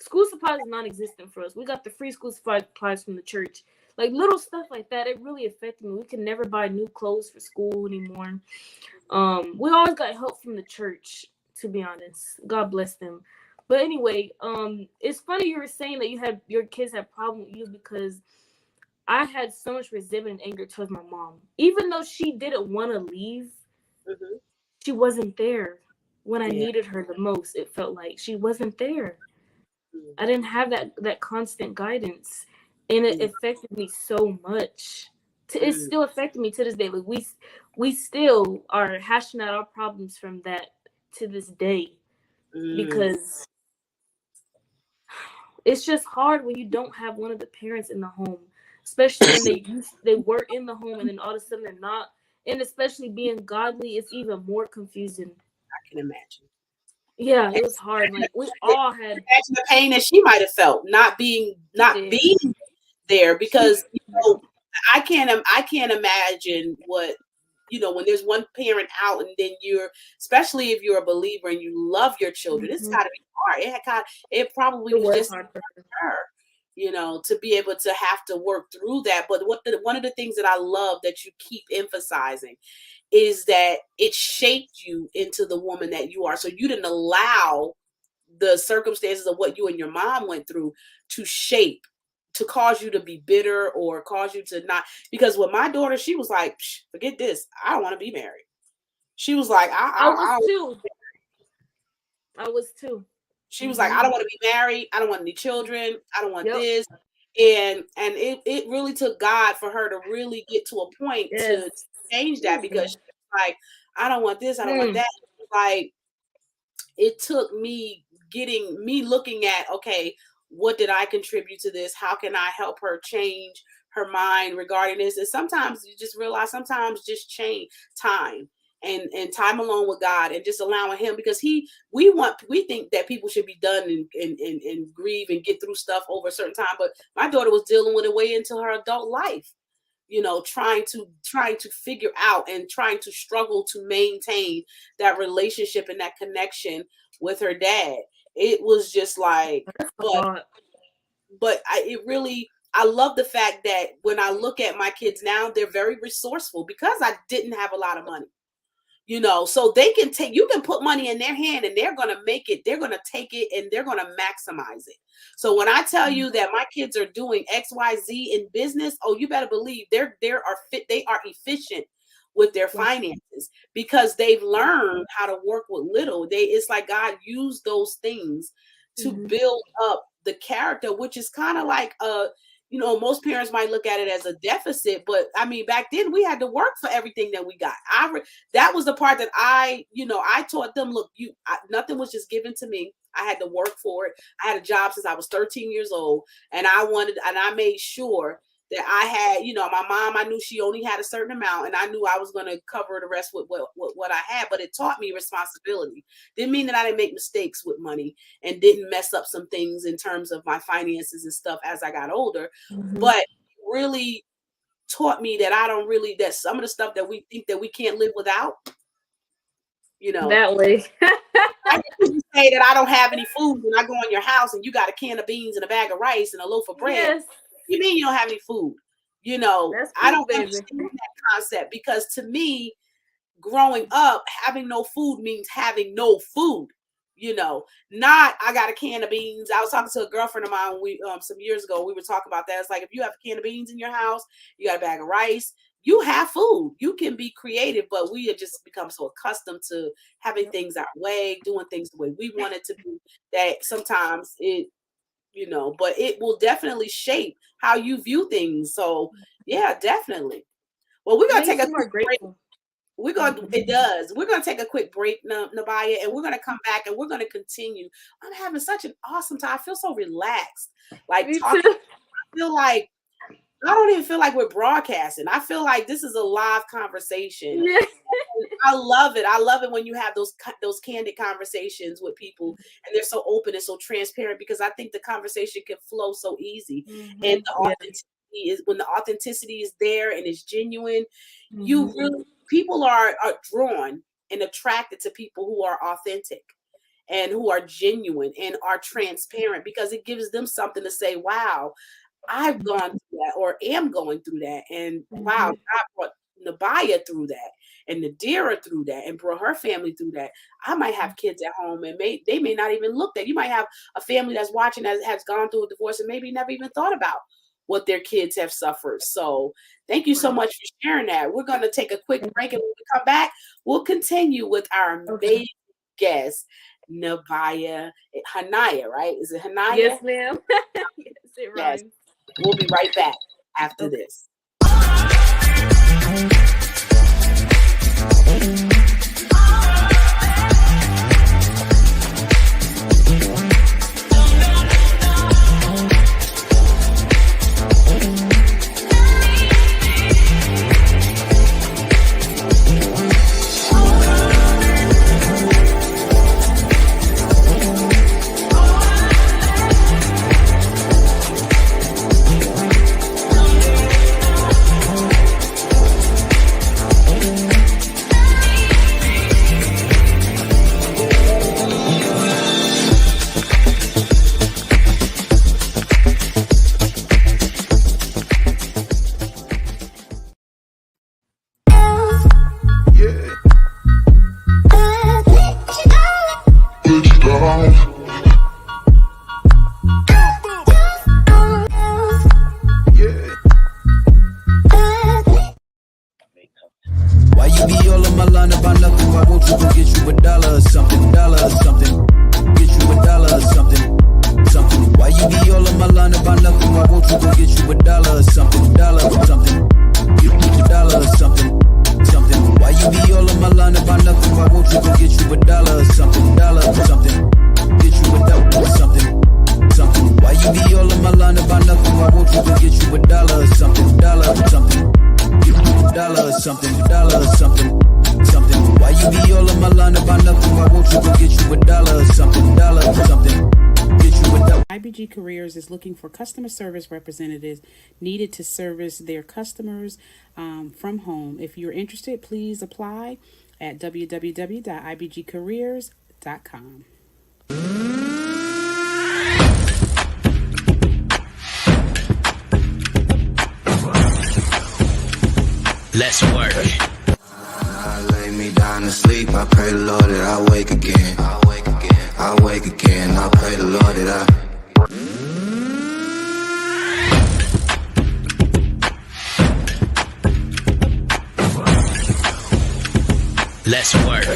S3: School supplies is non-existent for us. We got the free school supplies from the church. Like, little stuff like that, it really affected me. We could never buy new clothes for school anymore. We always got help from the church, to be honest. God bless them. But anyway, it's funny you were saying that your kids had problem with you, because I had so much resentment and anger towards my mom. Even though she didn't want to leave, she wasn't there when I needed her the most. It felt like she wasn't there. I didn't have that constant guidance, and it affected me so much. It's still affecting me to this day. Like, we still are hashing out our problems from that to this day, because it's just hard when you don't have one of the parents in the home, especially when they were in the home and then all of a sudden they're not. And especially being godly, it's even more confusing.
S1: I can imagine.
S3: Yeah, it was hard. Like, we all had,
S1: imagine the pain that she might have felt not being there, because I can't imagine what, when there's one parent out, and then especially if you're a believer and you love your children, it's got to be hard. It probably was just hard for her, to be able to have to work through that. But one of the things that I love that you keep emphasizing is that it shaped you into the woman that you are. So you didn't allow the circumstances of what you and your mom went through to cause you to be bitter or cause you to not. Because with my daughter, she was like, forget this, I don't want to be married. She was like, I
S3: was too.
S1: She was like, I don't want to be married. I don't want any children. I don't want this. And it really took God for her to really get to a point to change that, because she was like, I don't want this. I don't want that. Like, it took me looking at, okay, what did I contribute to this? How can I help her change her mind regarding this? And sometimes you just realize, sometimes just change time and time alone with God, and just allowing him, because we think that people should be done and grieve and get through stuff over a certain time. But my daughter was dealing with it way into her adult life, trying to figure out and trying to struggle to maintain that relationship and that connection with her dad. It was just like, but I love the fact that when I look at my kids now, they're very resourceful, because I didn't have a lot of money. So you can put money in their hand and they're going to make it, they're going to take it, and they're going to maximize it. So when I tell you that my kids are doing XYZ in business, oh, you better believe they are efficient with their finances, because they've learned how to work with little. It's like God used those things to build up the character, which is kind of like most parents might look at it as a deficit, but I mean, back then we had to work for everything that we got. That was the part that I taught them, look, nothing was just given to me. I had to work for it. I had a job since I was 13 years old, and I made sure that I had, my mom, I knew she only had a certain amount, and I knew I was going to cover the rest with what I had, but it taught me responsibility. Didn't mean that I didn't make mistakes with money and didn't mess up some things in terms of my finances and stuff as I got older, but really taught me that that some of the stuff that we think that we can't live without,
S3: that way.
S1: I can say that I don't have any food when I go in your house and you got a can of beans and a bag of rice and a loaf of bread.
S3: Yes.
S1: You mean you don't have any food?
S3: That's
S1: I don't
S3: baby.
S1: understand that concept, because to me, growing up, having no food means having no food. Not I got a can of beans. I was talking to a girlfriend of mine some years ago. We were talking about that. It's like, if you have a can of beans in your house, you got a bag of rice, you have food. You can be creative, but we have just become so accustomed to having things our way, doing things the way we want it to be, that sometimes but it will definitely shape how you view things. So yeah, definitely. Well, we're gonna take a quick break. It does. We're gonna take a quick break, Nebiyah, and we're gonna come back and we're gonna continue. I'm having such an awesome time. I feel so relaxed. Like talking, I feel like I don't even feel like we're broadcasting. I feel like this is a live conversation. Yeah. I love it. I love it when you have those candid conversations with people, and they're so open and so transparent, because I think the conversation can flow so easy. And the authenticity is, when the authenticity is there and it's genuine, people are drawn and attracted to people who are authentic and who are genuine and are transparent, because it gives them something to say, wow, I've gone through that, or am going through that. And wow, God brought Nebiyah through that, and Nadira through that, and brought her family through that. I might have kids at home, and they may not even look that. You might have a family that's watching that has gone through a divorce and maybe never even thought about what their kids have suffered. So thank you so much for sharing that. We're going to take a quick break, and when we come back, we'll continue with our amazing guest, Nebiyah Hanniah, right? Is it Hanniah?
S3: Yes, ma'am. Yes, it rhymes.
S1: Yes. We'll be right back after this.
S4: Why you be all on my line about nothing? Why won't you go get you $1 or something? Get you $1 or something. Why you be all on my line about nothing? Why won't you go get you $1 or something? Get you $1 or something. Why you be all on my line about nothing? Why won't you go get you $1 or something? you a dollar or something, dollar or something. Dollar or something, dollar or something, something. Why you be all on my line about nothing? Why won't you go get you a dollar or something, dollar or something? Get you a dollar.
S5: IBG Careers is looking for customer service representatives needed to service their customers from home. If you're interested, please apply at www.ibgcareers.com.
S6: Let's work.
S7: I lay me down to sleep. I pray the Lord that I wake again. I wake again. I wake again. I pray the Lord that I.
S6: Let's work.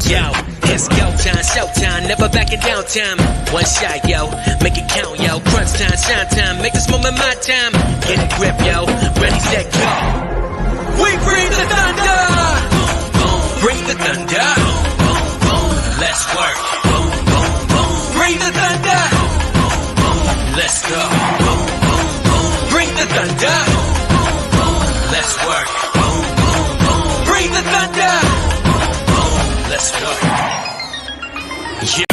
S6: Yo, it's go time, showtime, never backing down time. One shot, yo, make it count, yo. Crunch time, shine time, make this moment my time. Get a grip, yo, ready, set, go. We bring the thunder. Bring the thunder. Let's work. Bring the thunder. Let's go. Bring the thunder. Let's work. Bring the thunder. Let's go. Yeah.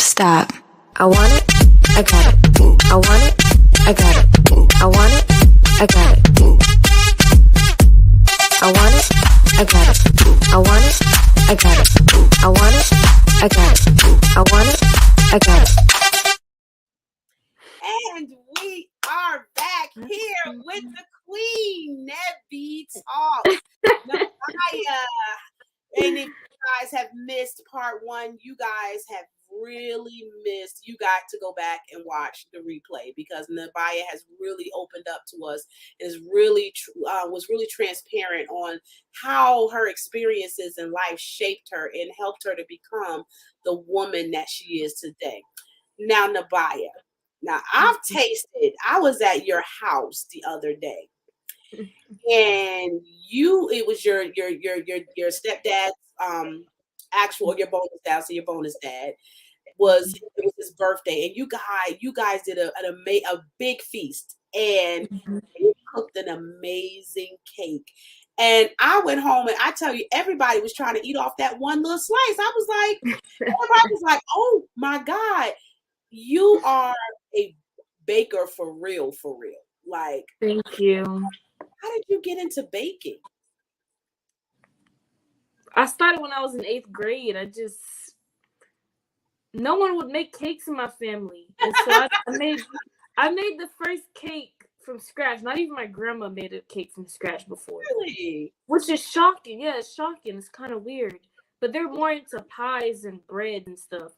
S8: Stop. I want it, I got it. I want it, I got it. I want it, I got it. I want it, I got it. I want it, I got it. I want it, I got it. I want it, I got it.
S1: And we are back here with the Queen, Nebby Talks. Nebiyah. And if you guys have missed part one, you guys have really missed. You got to go back and watch the replay because Nebiyah has really opened up to us, is really was really transparent on how her experiences in life shaped her and helped her to become the woman that she is today. Now, Nebiyah, now I've tasted. I was at your house the other day, and it was your stepdad's actual, your bonus dad, so your bonus dad it was his birthday, and you guys did a big feast, and you cooked an amazing cake. And I went home, and I tell you, everybody was trying to eat off that one little slice. I was like, everybody was like, oh my God, you are a baker for real, for real. Like,
S3: Thank you.
S1: How did you get into baking?
S3: I started when I was in 8th grade. No one would make cakes in my family. And so I made the first cake from scratch. Not even my grandma made a cake from scratch before.
S1: Really?
S3: Which is shocking. Yeah, it's shocking. It's kind of weird. But they're more into pies and bread and stuff.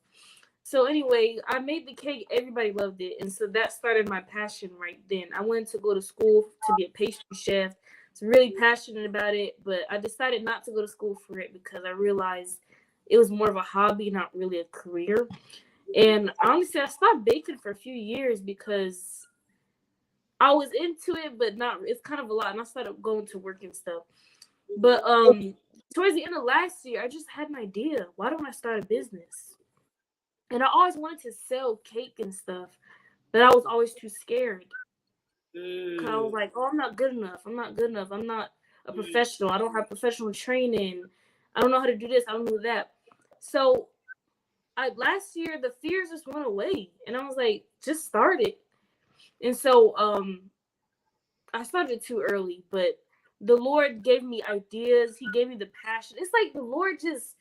S3: So anyway, I made the cake. Everybody loved it. And so that started my passion right then. I went to go to school to be a pastry chef. I was really passionate about it, but I decided not to go to school for it because I realized it was more of a hobby, not really a career. And honestly, I stopped baking for a few years because I was into it, but it's kind of a lot. And I started going to work and stuff. But towards the end of last year, I just had an idea. Why don't I start a business? And I always wanted to sell cake and stuff, but I was always too scared. Cause I was like, oh, I'm not good enough. I'm not a professional. I don't have professional training. I don't know how to do this. I don't know that. So last year, the fears just went away. And I was like, just start it. And so I started too early, but the Lord gave me ideas. He gave me the passion. It's like the Lord just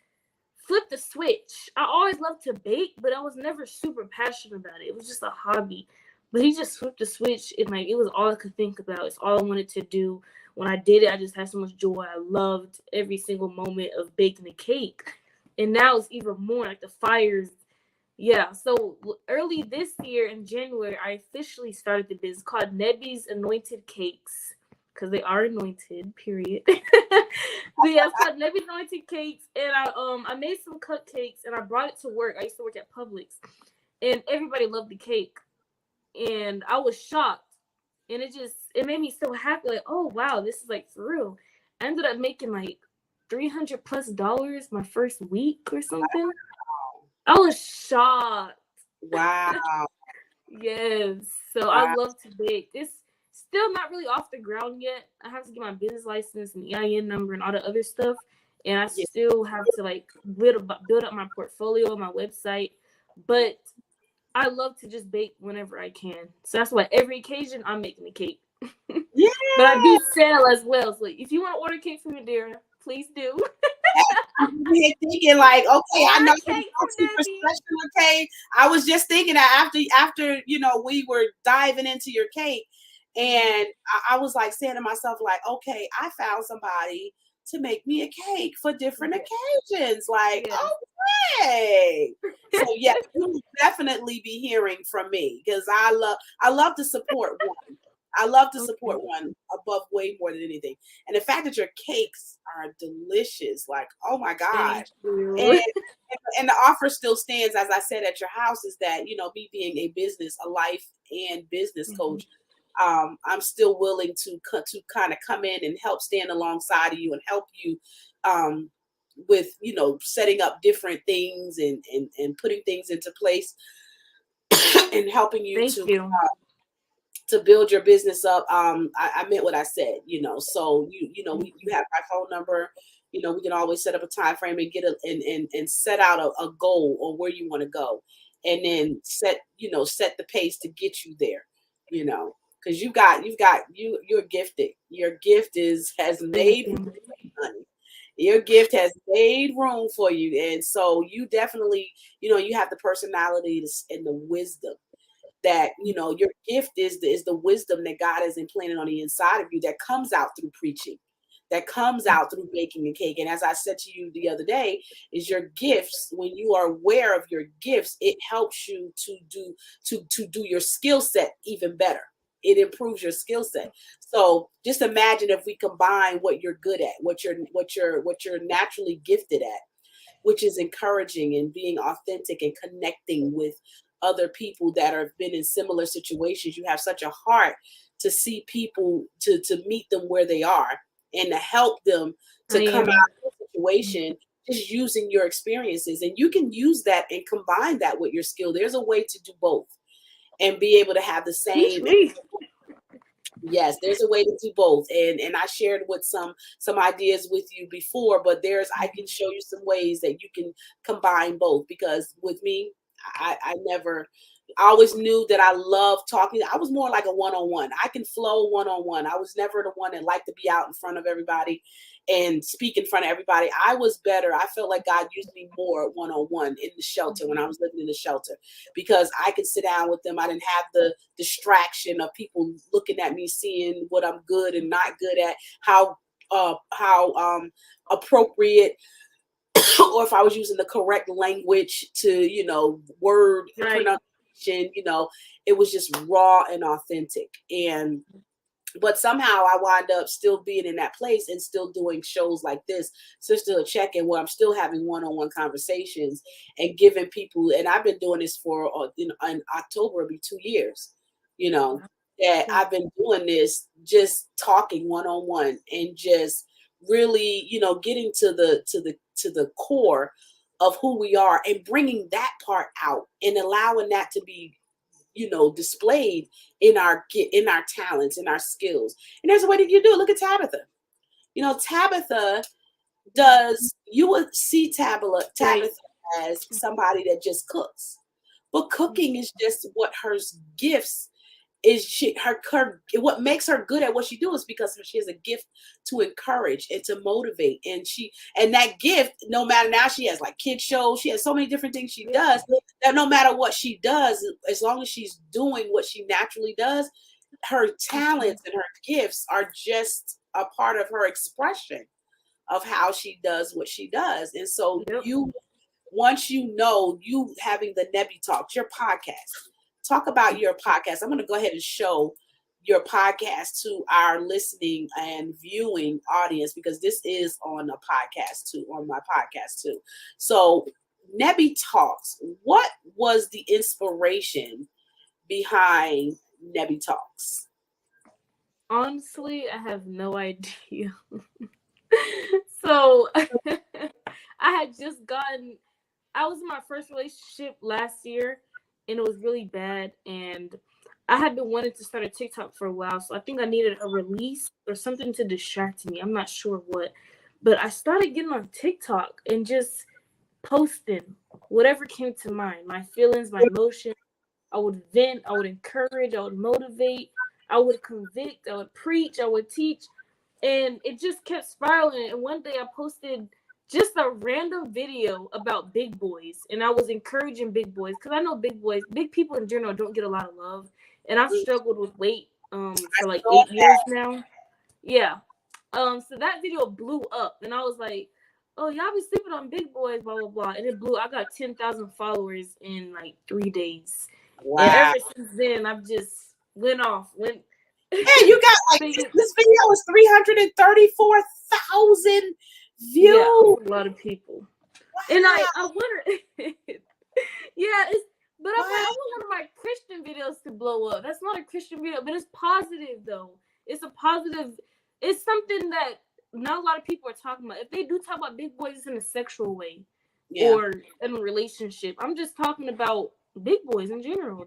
S3: flipped the switch. I always loved to bake, but I was never super passionate about it. It was just a hobby. But he just flipped the switch, and like it was all I could think about. It's all I wanted to do. When I did it, I just had so much joy. I loved every single moment of baking the cake, and now it's even more like the fires. Yeah. So early this year in January, I officially started the business called Nebi's Anointed Cakes because they are anointed. Period. But yeah, it's called Nebi's Anointed Cakes, and I made some cupcakes and I brought it to work. I used to work at Publix, and everybody loved the cake, and I was shocked, and it made me so happy. Like, oh wow, this is like for real. I ended up making like $300+ my first week or something. I was shocked.
S1: Wow.
S3: Yes. So I
S1: Wow.
S3: love to bake. It's still not really off the ground yet. I have to get my business license and EIN number and all the other stuff. And I
S1: Yeah.
S3: still have to like build up my portfolio on my website. But I love to just bake whenever I can. So that's why every occasion I'm making a cake.
S1: Yeah.
S3: But I do sell as well. So if you want to order cake from Nadira, please do.
S1: I'm here thinking like, okay, I know
S3: Order
S1: you're
S3: cake from
S1: super
S3: Debbie.
S1: special, okay. I was just thinking that after we were diving into your cake, and I was like saying to myself, like, okay, I found somebody to make me a cake for different occasions. Like,
S3: Yes.
S1: okay. So yeah, you will definitely be hearing from me because I love to support one. I love to support one above way more than anything. And the fact that your cakes are delicious, like, oh my gosh.
S3: Thank you.
S1: And the offer still stands, as I said at your house, is that, me being a life and business coach, I'm still willing to kind of come in and help stand alongside of you and help you with, setting up different things and putting things into place and helping you
S3: Thank you.
S1: to build your business up. I meant what I said, so you have my phone number. We can always set up a time frame and get and set out a goal or where you want to go, and then set the pace to get you there, because you're gifted. Your gift has made room, honey. Your gift has made room for you, and so you definitely, you have the personality and the wisdom that your gift is the wisdom that God has implanted on the inside of you that comes out through preaching, that comes out through baking a cake. And as I said to you the other day, is your gifts. When you are aware of your gifts, it helps you to do your skill set even better. It improves your skill set. So just imagine if we combine what you're good at, what you're naturally gifted at, which is encouraging and being authentic and connecting with other people that have been in similar situations. You have such a heart to see people, to meet them where they are and to help them to come out of the situation, just using your experiences. And you can use that and combine that with your skill. There's a way to do both and be able to have the same. Yes, there's a way to do both, and I shared with some ideas with you before, but I can show you some ways that you can combine both, because with me, I always knew that I love talking. I was more like a one-on-one. I can flow one-on-one. I was never the one that liked to be out in front of everybody and speak in front of everybody. I was better. I felt like God used me more one-on-one in the shelter when I was living in the shelter, because I could sit down with them. I didn't have the distraction of people looking at me, seeing what I'm good and not good at, how appropriate or if I was using the correct language to, word pronunciation, it was just raw and authentic. But somehow I wind up still being in that place and still doing shows like this, Sisterhood Checkin, where I'm still having one-on-one conversations and giving people, and I've been doing this for, in October, it'll be 2 years, that I've been doing this, just talking one-on-one and just really, getting to the core of who we are and bringing that part out and allowing that to be displayed in our talents, in our skills. And there's a way that you do it. Look at Tabitha. Tabitha you would see Tabitha as somebody that just cooks, but cooking is just what her gifts is her what makes her good at what she does is because she has a gift to encourage and to motivate, and that gift, no matter, now she has like kid shows, she has so many different things she does, that no matter what she does, as long as she's doing what she naturally does, her talents and her gifts are just a part of her expression of how she does what she does. And so once you having the Nebby Talks, your podcast, talk about your podcast. I'm going to go ahead and show your podcast to our listening and viewing audience, because this is on a podcast too, on my podcast too. So Nebby Talks, what was the inspiration behind Nebby Talks?
S3: Honestly, I have no idea. So I was in my first relationship last year, and it was really bad, and I had been wanting to start a TikTok for a while, so I think I needed a release or something to distract me. I'm not sure what, but I started getting on TikTok and just posting whatever came to mind, my feelings, my emotions. I would vent, I would encourage, I would motivate, I would convict, I would preach, I would teach, and it just kept spiraling. And one day I posted just a random video about big boys, and I was encouraging big boys, because I know big people in general don't get a lot of love, and I've struggled with weight for like 8 years now. Yeah. So that video blew up, and I was like, oh, y'all be sleeping on big boys, blah blah blah, and it blew. I got 10,000 followers in like 3 days.
S1: Wow.
S3: And ever since then, I've just went off.
S1: Yeah, you got like this video was 334,000 views.
S3: Yeah, a lot of people. Wow. And I wonder, but I want one of my Christian videos to blow up. That's not a Christian video, but it's positive though. It's a positive. It's something that not a lot of people are talking about. If they do talk about big boys, it's in a sexual way or in a relationship. I'm just talking about big boys in general.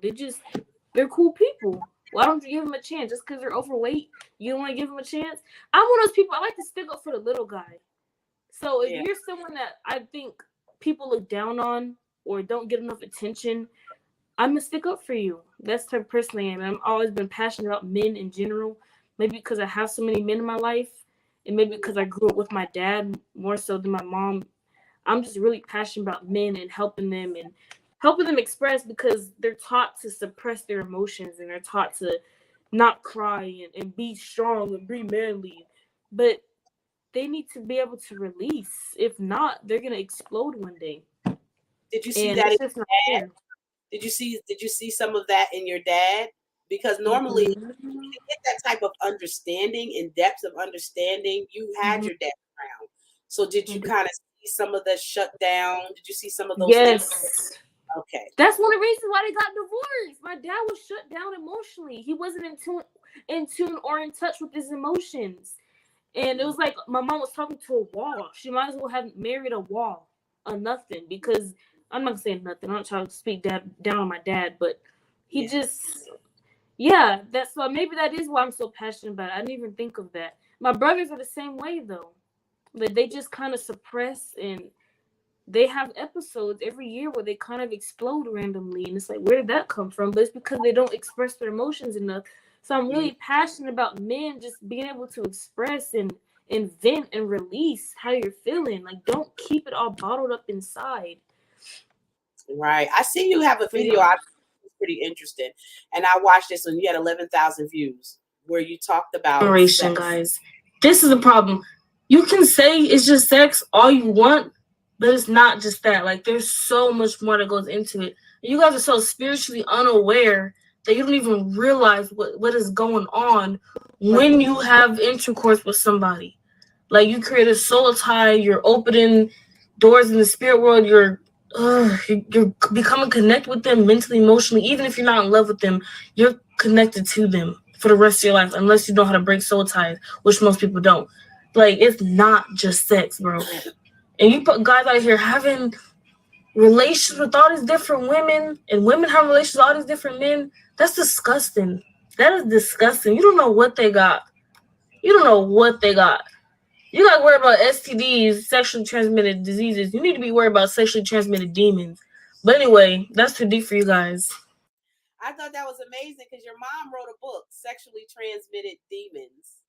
S3: They're cool people. Why don't you give them a chance? Just because they're overweight, you don't want to give them a chance? I'm one of those people, I like to stick up for the little guy. So if you're someone that I think people look down on or don't get enough attention, I'm going to stick up for you. That's the type of person I am. I've always been passionate about men in general. Maybe because I have so many men in my life, and maybe because I grew up with my dad more so than my mom. I'm just really passionate about men and helping them express, because they're taught to suppress their emotions, and they're taught to not cry and be strong and be manly. But they need to be able to release. If not, they're going to explode one day.
S1: Did you see that in your dad? Did you see some of that in your dad? Because normally to get that type of understanding and depth of understanding, you had your dad around. So did you kind of see some of the shutdown? Did you see some of those things? Okay.
S3: That's one of the reasons why they got divorced. My dad was shut down emotionally. He wasn't in tune or in touch with his emotions. And it was like my mom was talking to a wall. She might as well have married a wall or nothing, because I'm not saying nothing. I'm not trying to speak down on my dad, but he that's so maybe that is why I'm so passionate about it. I didn't even think of that. My brothers are the same way though. But they just kind of suppress, and they have episodes every year where they kind of explode randomly, and it's like, where did that come from? But it's because they don't express their emotions enough. So I'm really passionate about men just being able to express and vent and release how you're feeling. Like, don't keep it all bottled up inside.
S1: Right. I see you have a video out. It's pretty interesting. And I watched this when you had 11,000 views, where you talked about
S3: generation, guys. This is the problem. You can say it's just sex all you want, but it's not just that. Like, there's so much more that goes into it. You guys are so spiritually unaware that you don't even realize what is going on when you have intercourse with somebody. Like, you create a soul tie, you're opening doors in the spirit world, you're becoming connected with them mentally, emotionally. Even if you're not in love with them, you're connected to them for the rest of your life, unless you know how to break soul ties, which most people don't. Like, it's not just sex, bro. And you put guys out here having relations with all these different women, and women have relations with all these different men. That's disgusting. That is disgusting. You don't know what they got. You don't know what they got. You got to worry about STDs, sexually transmitted diseases. You need to be worried about sexually transmitted demons. But anyway, that's too deep for you guys.
S1: I thought that was amazing because your mom wrote a book, Sexually Transmitted Demons.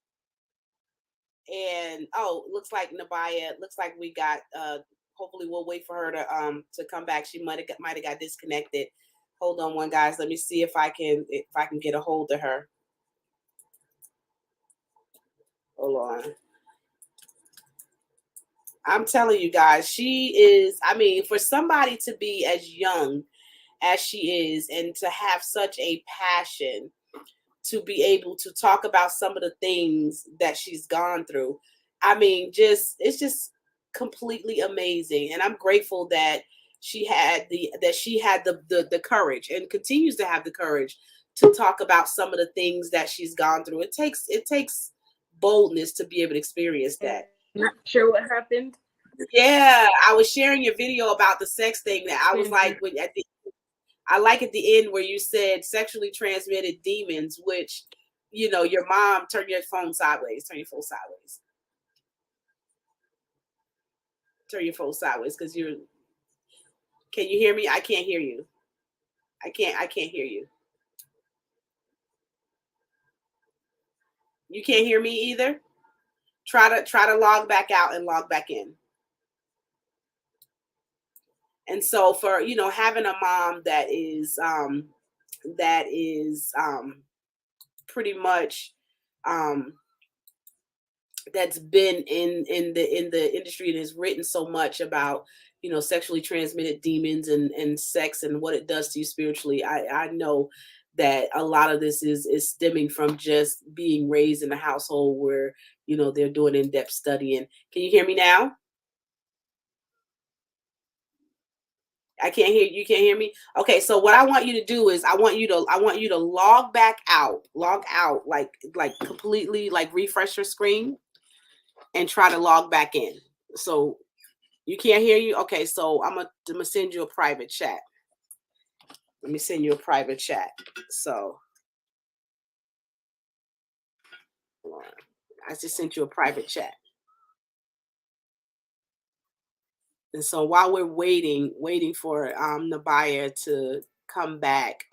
S1: And looks like Nebiyah, looks like we got hopefully we'll wait for her to come back. She might have got disconnected. Hold on one, guys. Let me see if I can get a hold of her. Hold on. I'm telling you guys, she is, I mean, for somebody to be as young as she is and to have such a passion to be able to talk about some of the things that she's gone through. I mean, it's just completely amazing. And I'm grateful that she had the courage and continues to have the courage to talk about some of the things that she's gone through. It takes boldness to be able to experience that.
S3: Not sure what happened.
S1: Yeah, I was sharing your video about the sex thing that I was like, I like at the end where you said sexually transmitted demons, which, you know, your mom, turn your phone sideways, turn your phone sideways. Turn your phone sideways because can you hear me? I can't hear you. I can't hear you. You can't hear me either? Try to log back out and log back in. And so for, you know, having a mom that is pretty much that's been in the industry and has written so much about, you know, sexually transmitted demons and sex and what it does to you spiritually. I know that a lot of this is stemming from just being raised in a household where, you know, they're doing in-depth studying. Can you hear me now? I can't hear you. You can't hear me. Okay, so what I want you to do is I want you to log back out, like completely, like refresh your screen and try to log back in. So you can't hear you. Okay, so I'm gonna send you a private chat. Let me send you a private chat. So hold on. I just sent you a private chat. And so while we're waiting for Nebiyah to come back,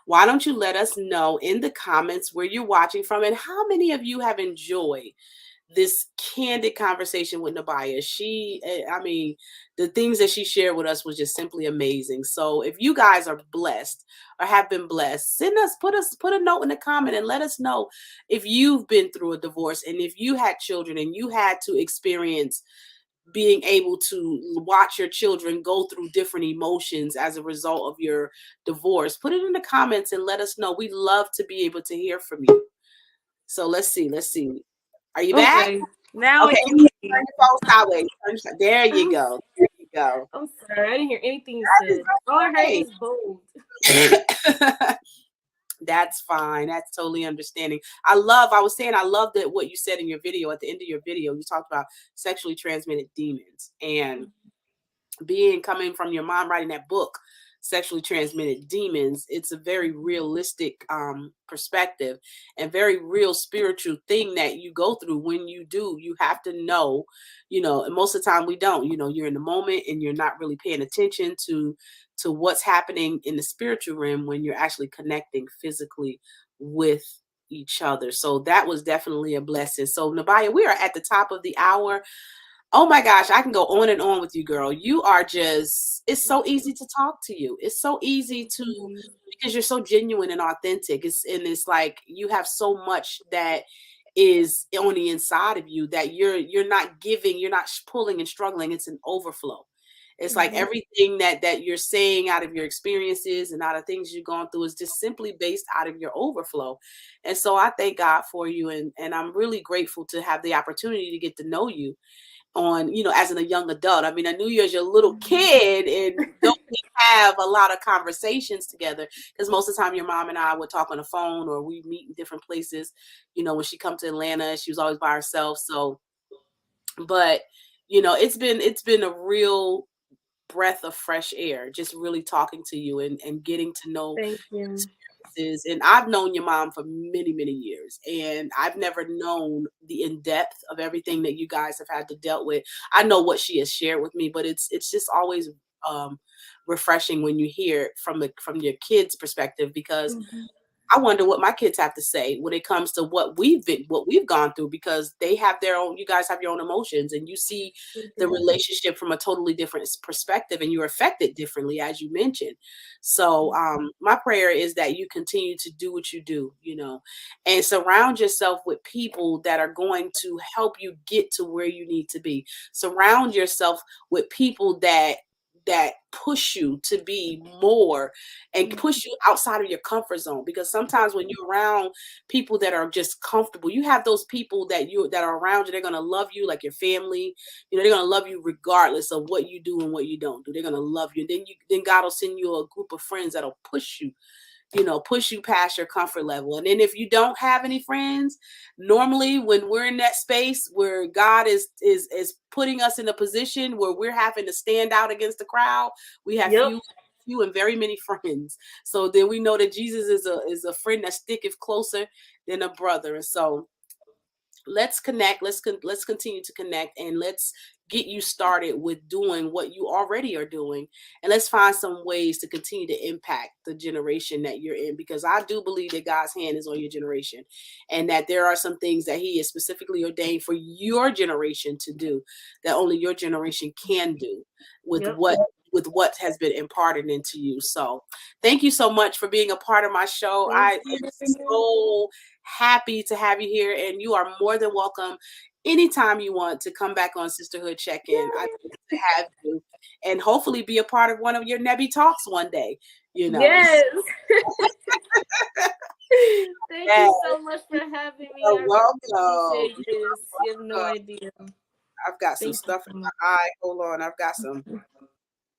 S1: why don't you let us know in the comments where you're watching from and how many of you have enjoyed this candid conversation with Nebiyah. I mean, the things that she shared with us was just simply amazing. So if you guys are blessed or have been blessed, put a note in the comment and let us know if you've been through a divorce and if you had children and you had to experience being able to watch your children go through different emotions as a result of your divorce. Put it in the comments and let us know. We love to be able to hear from you. So let's see. Are you back?
S3: Okay. Now
S1: okay.
S3: I can
S1: Turn your phone sideways. There you go. There you go.
S3: I'm sorry. I didn't hear anything you said. All I heard was bold.
S1: That's fine. That's totally understanding. I love that what you said in your video, at the end of your video, you talked about sexually transmitted demons and coming from your mom writing that book, Sexually Transmitted Demons. It's a very realistic perspective and very real spiritual thing that you go through. When you do, you have to know, you know, and most of the time we don't, you know, you're in the moment and you're not really paying attention to what's happening in the spiritual realm when you're actually connecting physically with each other. So that was definitely a blessing. So Nebiyah, we are at the top of the hour. Oh my gosh, I can go on and on with you, girl. You are just, it's so easy to talk to you. It's so easy to, because you're so genuine and authentic. It's like you have so much that is on the inside of you that you're not giving, you're not pulling and struggling. It's an overflow. It's like everything that you're saying out of your experiences and out of things you've gone through is just simply based out of your overflow. And so I thank God for you. And I'm really grateful to have the opportunity to get to know you on, you know, as a young adult. I mean, I knew you as your little kid and don't have a lot of conversations together because most of the time your mom and I would talk on the phone or we meet in different places. You know, when she come to Atlanta, she was always by herself. So, but you know, it's been a real breath of fresh air, just really talking to you and getting to know
S3: Thank you.
S1: experiences. And I've known your mom for many, many years, and I've never known the in-depth of everything that you guys have had to deal with. I know what she has shared with me, but it's just always refreshing when you hear it from your kids' perspective, because
S3: Mhm.
S1: I wonder what my kids have to say when it comes to what we've gone through, because they have their own, you guys have your own emotions, and you see
S3: They
S1: the
S3: do.
S1: relationship from a totally different perspective, and you're affected differently, as you mentioned. So my prayer is that you continue to do what you do, and surround yourself with people that are going to help you get to where you need to be. Surround yourself with people that push you to be more and push you outside of your comfort zone, because sometimes when you're around people that are just comfortable, you have those people that are around you, they're going to love you like your family. They're going to love you regardless of what you do and what you don't do. They're going to love you. Then God will send you a group of friends that'll push you, push you past your comfort level. And then if you don't have any friends, normally when we're in that space where God is putting us in a position where we're having to stand out against the crowd, we have
S3: Yep.
S1: few and very many friends. So then we know that Jesus is a friend that sticketh closer than a brother. And so let's connect. Let's continue to connect, and let's get you started with doing what you already are doing, and let's find some ways to continue to impact the generation that you're in, because I do believe that God's hand is on your generation, and that there are some things that he has specifically ordained for your generation to do that only your generation can do with
S3: Yep.
S1: what has been imparted into you. So thank you so much for being a part of my show. I
S3: Thank
S1: am
S3: you.
S1: so happy to have you here, and you are more than welcome anytime you want to come back on Sisterhood Check-In. I'd love to have you, and hopefully be a part of one of your Nebby talks one day.
S3: Yes. Thank
S1: Yes.
S3: you so much for having me.
S1: You're
S3: I
S1: welcome.
S3: really appreciate this. You have no idea.
S1: I've got some
S3: Thank you
S1: stuff
S3: so
S1: in
S3: much.
S1: my eye. Hold on, I've got some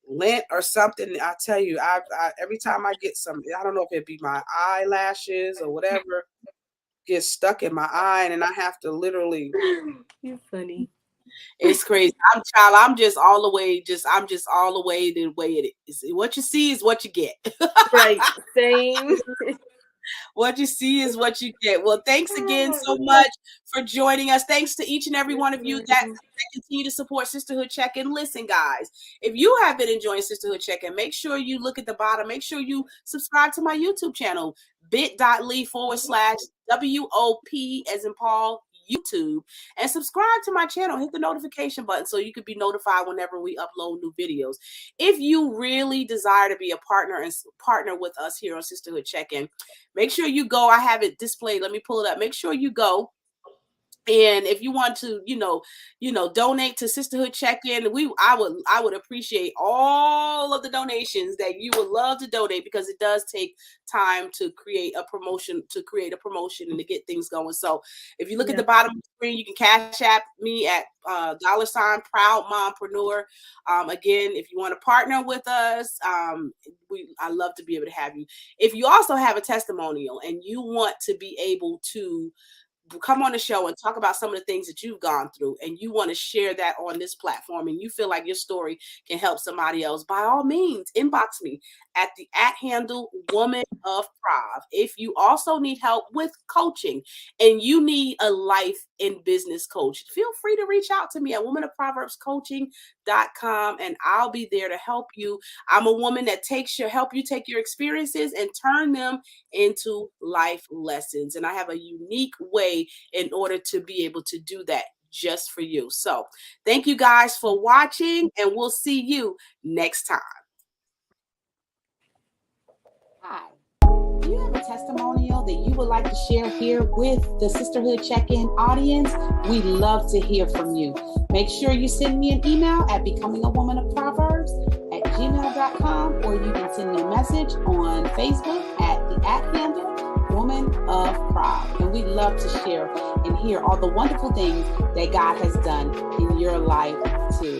S1: lint or something. I tell you, I every time I get some, I don't know if it'd be my eyelashes or whatever, gets stuck in my eye, and then I have to literally.
S3: You're funny.
S1: It's crazy. I'm just all the way the way it is. What you see is what you get.
S3: Right. Same.
S1: What you see is what you get. Well, thanks again so much for joining us. Thanks to each and every one of you that continue to support Sisterhood Check-In. Listen, guys, if you have been enjoying Sisterhood Check-In, make sure you look at the bottom. Make sure you subscribe to my YouTube channel, bit.ly/WOP as in Paul YouTube, and subscribe to my channel. Hit the notification button so you could be notified whenever we upload new videos. If you really desire to be a partner and partner with us here on Sisterhood Check-In, make sure you go. I have it displayed. Let me pull it up. Make sure you go. And if you want to, donate to Sisterhood Check-In, I would appreciate all of the donations that you would love to donate, because it does take time to create a promotion and to get things going. So if you look at the bottom of the screen, you can Cash App me at $Proud Mompreneur. Again, if you want to partner with us, I love to be able to have you. If you also have a testimonial and you want to be able to come on the show and talk about some of the things that you've gone through, and you want to share that on this platform, and you feel like your story can help somebody else, by all means, inbox me at the @handle Woman of Prov. If you also need help with coaching and you need a life and business coach, feel free to reach out to me at womanofproverbscoaching.com, and I'll be there to help you. I'm a woman that help you take your experiences and turn them into life lessons. And I have a unique way in order to be able to do that just for you. So thank you guys for watching, and we'll see you next time. Hi. Do you have a testimonial that you would like to share here with the Sisterhood Check-In audience? We'd love to hear from you. Make sure you send me an email at becomingawomanofproverbs@gmail.com, or you can send me a message on Facebook at the @handle Woman of Prov. And we'd love to share and hear all the wonderful things that God has done in your life too.